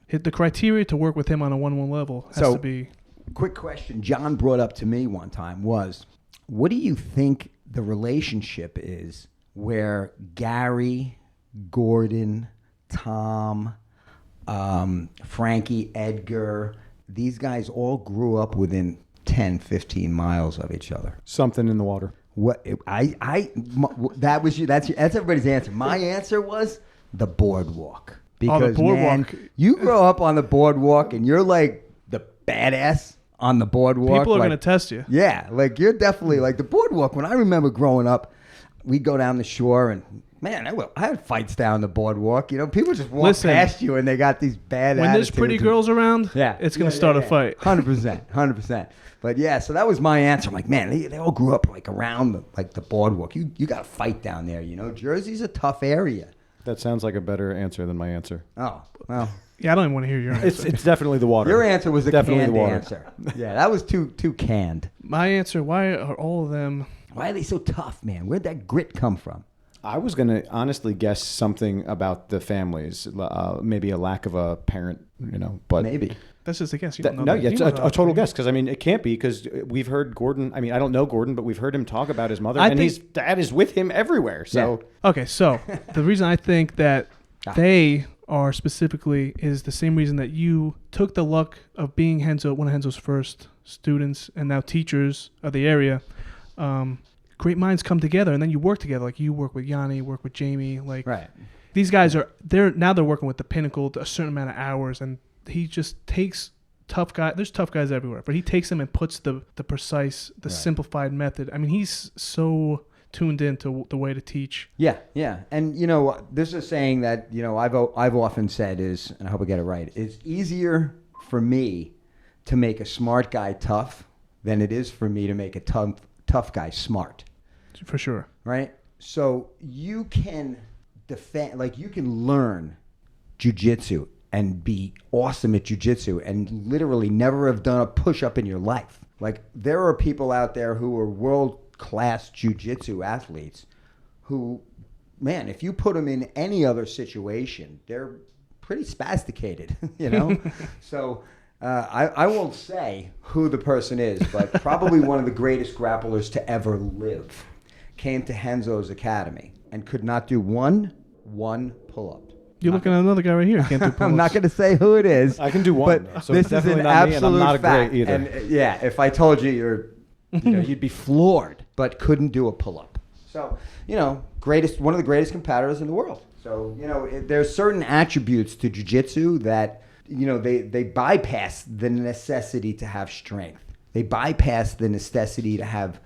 hit the criteria to work with him on a one-on-one level. Has to be. Quick question John brought up to me one time was, what do you think the relationship is where Gary, Gordon, Tom, Frankie, Edgar, these guys all grew up within 10, 15 miles of each other? Something in the water. That was you. That's everybody's answer. My answer was the boardwalk. Because the boardwalk. Man, you grow up on the boardwalk and you're like the badass on the boardwalk. People are going to test you. Yeah, like you're definitely like the boardwalk. When I remember growing up, we'd go down the shore and man, I had fights down the boardwalk. People just walk past you and they got these bad when there's pretty girls around, it's going to start a fight. 100%. But yeah, so that was my answer. I'm like, man, they all grew up like around the boardwalk. You got to fight down there. Jersey's a tough area. That sounds like a better answer than my answer. Oh, well. Yeah, I don't even want to hear your answer. It's definitely the water. Your answer was definitely canned the water. answer. Yeah, that was too canned. My answer, why are all of them... Why are they so tough, man? Where'd that grit come from? I was going to honestly guess something about the families, maybe a lack of a parent, but... Maybe. That's just a guess. It's a total guess, because, it can't be, because we've heard Gordon... I don't know Gordon, but we've heard him talk about his mother, his dad is with him everywhere, so... Yeah. Okay, so the reason I think that they are specifically is the same reason that you took the luck of being one of Renzo's first students and now teachers of the area. Great minds come together, and then you work together. Like you work with Yanni, work with Jamie. These guys they're working with the pinnacle to a certain amount of hours, and he just takes tough guys. There's tough guys everywhere, but he takes them and puts the precise, simplified method. He's so tuned into the way to teach. Yeah. And, this is a saying that, I've often said is, and I hope I get it right, it's easier for me to make a smart guy tough than it is for me to make a tough guy smart. For sure. Right? So you can you can learn jiu-jitsu and be awesome at jiu-jitsu and literally never have done a push-up in your life. Like, there are people out there who are world-class jiu-jitsu athletes who, man, if you put them in any other situation, they're pretty spasticated, So I won't say who the person is, but probably one of the greatest grapplers to ever live came to Renzo's academy and could not do one pull-up. You're looking at another guy right here. Can't do pull-ups. I'm not going to say who it is. I can do one. But So this it's is definitely an not me, and I'm absolute not a fact. great either. And yeah, if I told you, you'd be floored, but couldn't do a pull-up. So, one of the greatest competitors in the world. So, there's certain attributes to jiu-jitsu that, they bypass the necessity to have strength. They bypass the necessity to have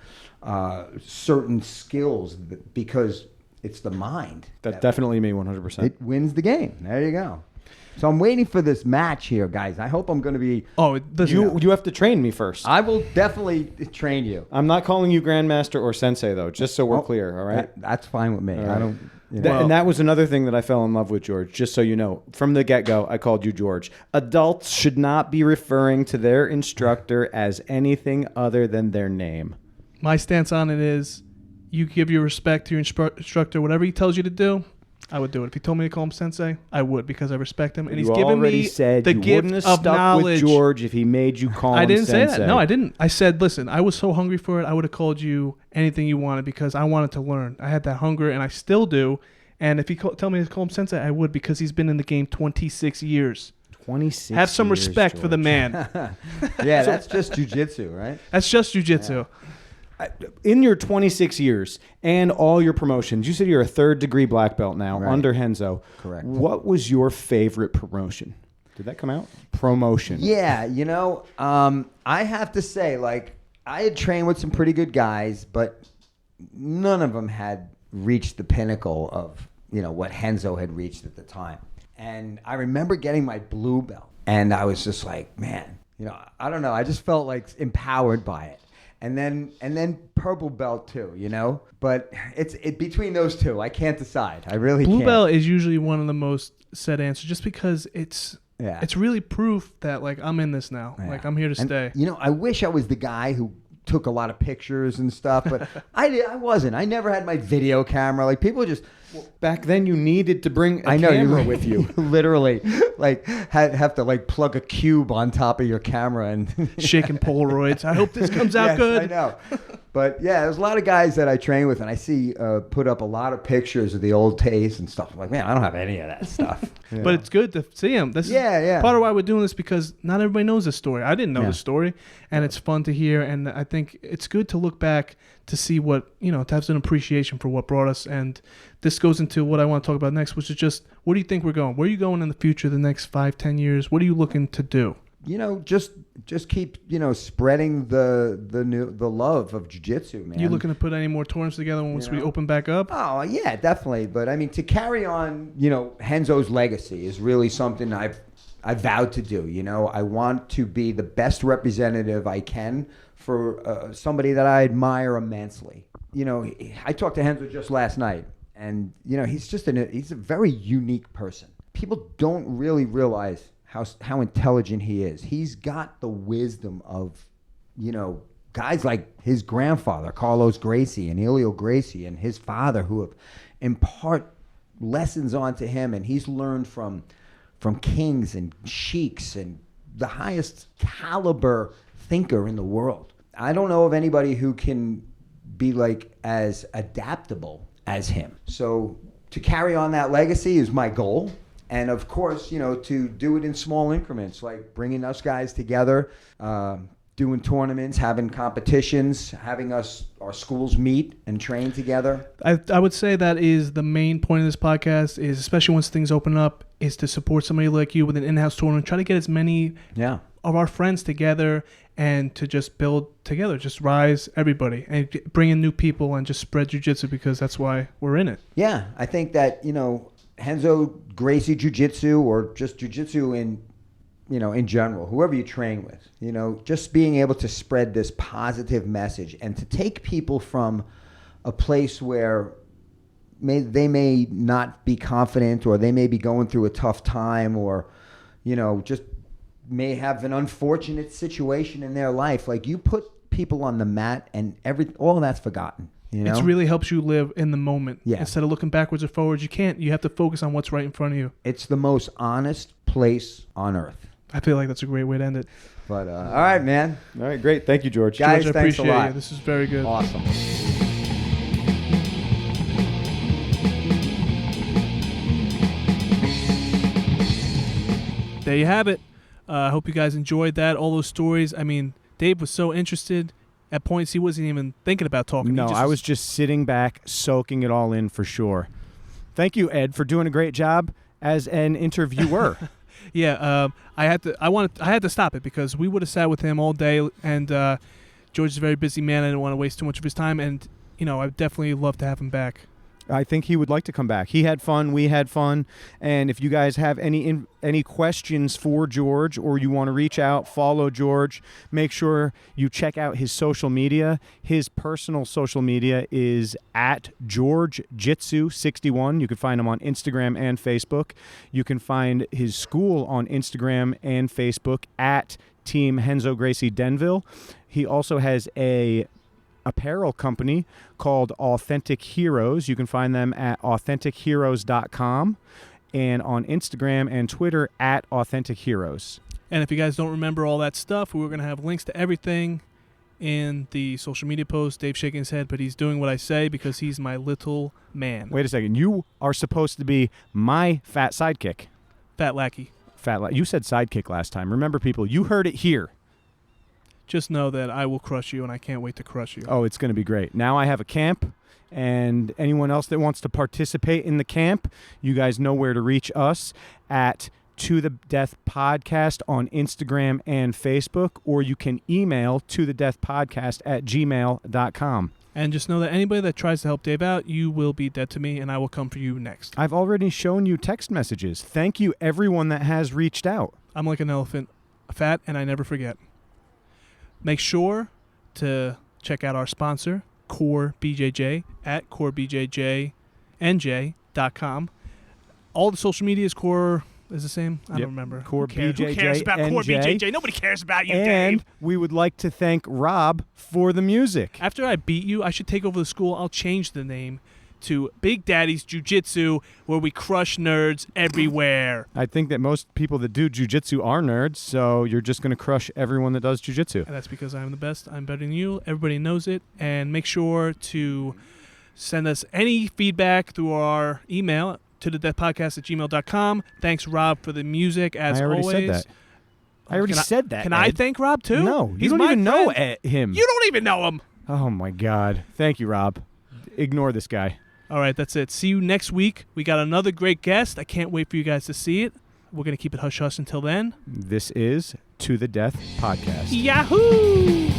certain skills because it's the mind. That's definitely me, 100%. It wins the game. There you go. So I'm waiting for this match here, guys. I hope I'm going to be... Oh, you have to train me first. I will definitely train you. I'm not calling you Grandmaster or Sensei, though, just so we're clear, all right? That's fine with me. All right. I don't... And that was another thing that I fell in love with, George. Just so you know, from the get-go, I called you George. Adults should not be referring to their instructor as anything other than their name. My stance on it is you give your respect to your instructor. Whatever he tells you to do, I would do it. If he told me to call him Sensei, I would because I respect him. And he's given me the gift of knowledge. With George if he made you call him Sensei. I didn't say that. No, I didn't. I said, listen, I was so hungry for it, I would have called you anything you wanted because I wanted to learn. I had that hunger, and I still do. And if he tell me to call him Sensei, I would because he's been in the game 26 years. 26 Have some years, respect George. for the man. Yeah, that's just jiu-jitsu, right? That's just jiu-jitsu. Yeah. In your 26 years and all your promotions, you said you're a third-degree black belt now under Renzo. Correct. What was your favorite promotion? Did that come out? Promotion. Yeah, I have to say, I had trained with some pretty good guys, but none of them had reached the pinnacle of, what Renzo had reached at the time. And I remember getting my blue belt, and I was just like, man, I don't know. I just felt empowered by it. And then purple belt too, But it's between those two. I can't decide. I really can't. Blue belt is usually one of the most said answers just because it's really proof that I'm in this now. Yeah. I'm here to stay. I wish I was the guy who took a lot of pictures and stuff, but I wasn't. I never had my video camera. People just... Back then, you needed to bring a camera with you. Literally, have to plug a cube on top of your camera and shaking Polaroids. I hope this comes out good. I know, but yeah, there's a lot of guys that I train with, and I see put up a lot of pictures of the old days and stuff. I'm like, man, I don't have any of that stuff. But it's good to see him. This is part of why we're doing this because not everybody knows this story. I didn't know the story, and it's fun to hear. And I think it's good to look back to see what to have an appreciation for what brought us. And this goes into what I want to talk about next, which is just where do you think we're going? Where are you going in the future, the next 5-10 years? What are you looking to do? Just keep spreading the love of jiu-jitsu, man. You looking to put any more tournaments together once we open back up? Oh yeah, definitely. But I mean, to carry on, Renzo's legacy is really something I vowed to do. I want to be the best representative I can for somebody that I admire immensely. I talked to Renzo just last night, and he's a very unique person. People don't really realize how intelligent he is. He's got the wisdom of, guys like his grandfather, Carlos Gracie, and Helio Gracie, and his father, who have impart lessons onto him, and he's learned from kings and sheiks and the highest caliber thinker in the world. I don't know of anybody who can be as adaptable as him. So to carry on that legacy is my goal. And of course, to do it in small increments, like bringing us guys together, doing tournaments, having competitions, having our schools meet and train together. I would say that is the main point of this podcast, is especially once things open up, is to support somebody like you with an in-house tournament. Try to get as many of our friends together and to just build together, just rise everybody and bring in new people and just spread jiu-jitsu, because that's why we're in it. Yeah, I think that, Renzo Gracie Jiu-Jitsu, or just Jiu-Jitsu in general, whoever you train with, just being able to spread this positive message and to take people from a place where they may not be confident, or they may be going through a tough time, or, just may have an unfortunate situation in their life. You put people on the mat and all of that's forgotten. It really helps you live in the moment. Yeah. Instead of looking backwards or forwards, you have to focus on what's right in front of you. It's the most honest place on earth. I feel like that's a great way to end it. But all right, man. All right, great. Thank you, George. Guys, George, I thanks a appreciate lot. you. This is very good. Awesome. there you have it. I hope you guys enjoyed that. All those stories. I mean, Dave was so interested. At points, he wasn't even thinking about talking. No, I was just sitting back, soaking it all in for sure. Thank you, Ed, for doing a great job as an interviewer. Yeah, I had to stop it because we would have sat with him all day, and George is a very busy man. I didn't want to waste too much of his time, and I would definitely love to have him back. I think he would like to come back. He had fun. We had fun. And if you guys have any questions for George or you want to reach out, follow George, make sure you check out his social media. His personal social media is at GeorgeJitsu61. You can find him on Instagram and Facebook. You can find his school on Instagram and Facebook at Team Renzo Gracie Denville. He also has a apparel company called Authentic Heroes. You can find them at AuthenticHeroes.com and on Instagram and Twitter at Authentic Heroes. And if you guys don't remember all that stuff, we're going to have links to everything in the social media post. Dave's shaking his head, but he's doing what I say because he's my little man. Wait a second. You are supposed to be my fat sidekick. Fat lackey. You said sidekick last time. Remember, people, you heard it here. Just know that I will crush you, and I can't wait to crush you. Oh, it's going to be great. Now I have a camp, and anyone else that wants to participate in the camp, you guys know where to reach us at To The Death Podcast on Instagram and Facebook, or you can email tothedeathpodcast@gmail.com. And just know that anybody that tries to help Dave out, you will be dead to me, and I will come for you next. I've already shown you text messages. Thank you, everyone that has reached out. I'm like an elephant, fat, and I never forget. Make sure to check out our sponsor, Core BJJ, at corebjjnj.com. All the social media is Core is the same. I don't remember. Core BJJ. Who cares about Core BJJ? Nobody cares about you, and Dave. We would like to thank Rob for the music. After I beat you, I should take over the school. I'll change the name to Big Daddy's Jiu-Jitsu, where we crush nerds everywhere. I think that most people that do jiu-jitsu are nerds, so you're just going to crush everyone that does jiu-jitsu. And that's because I'm the best. I'm better than you. Everybody knows it. And make sure to send us any feedback through our email, tothedeathpodcast@gmail.com. Thanks, Rob, for the music, as always. I already said that. I already said that, Can Ed. I thank Rob, too? No, He's you don't my even know friend. him. You don't even know him. Oh, my God. Thank you, Rob. Ignore this guy. All right, that's it. See you next week. We got another great guest. I can't wait for you guys to see it. We're going to keep it hush-hush until then. This is To The Death Podcast. Yahoo!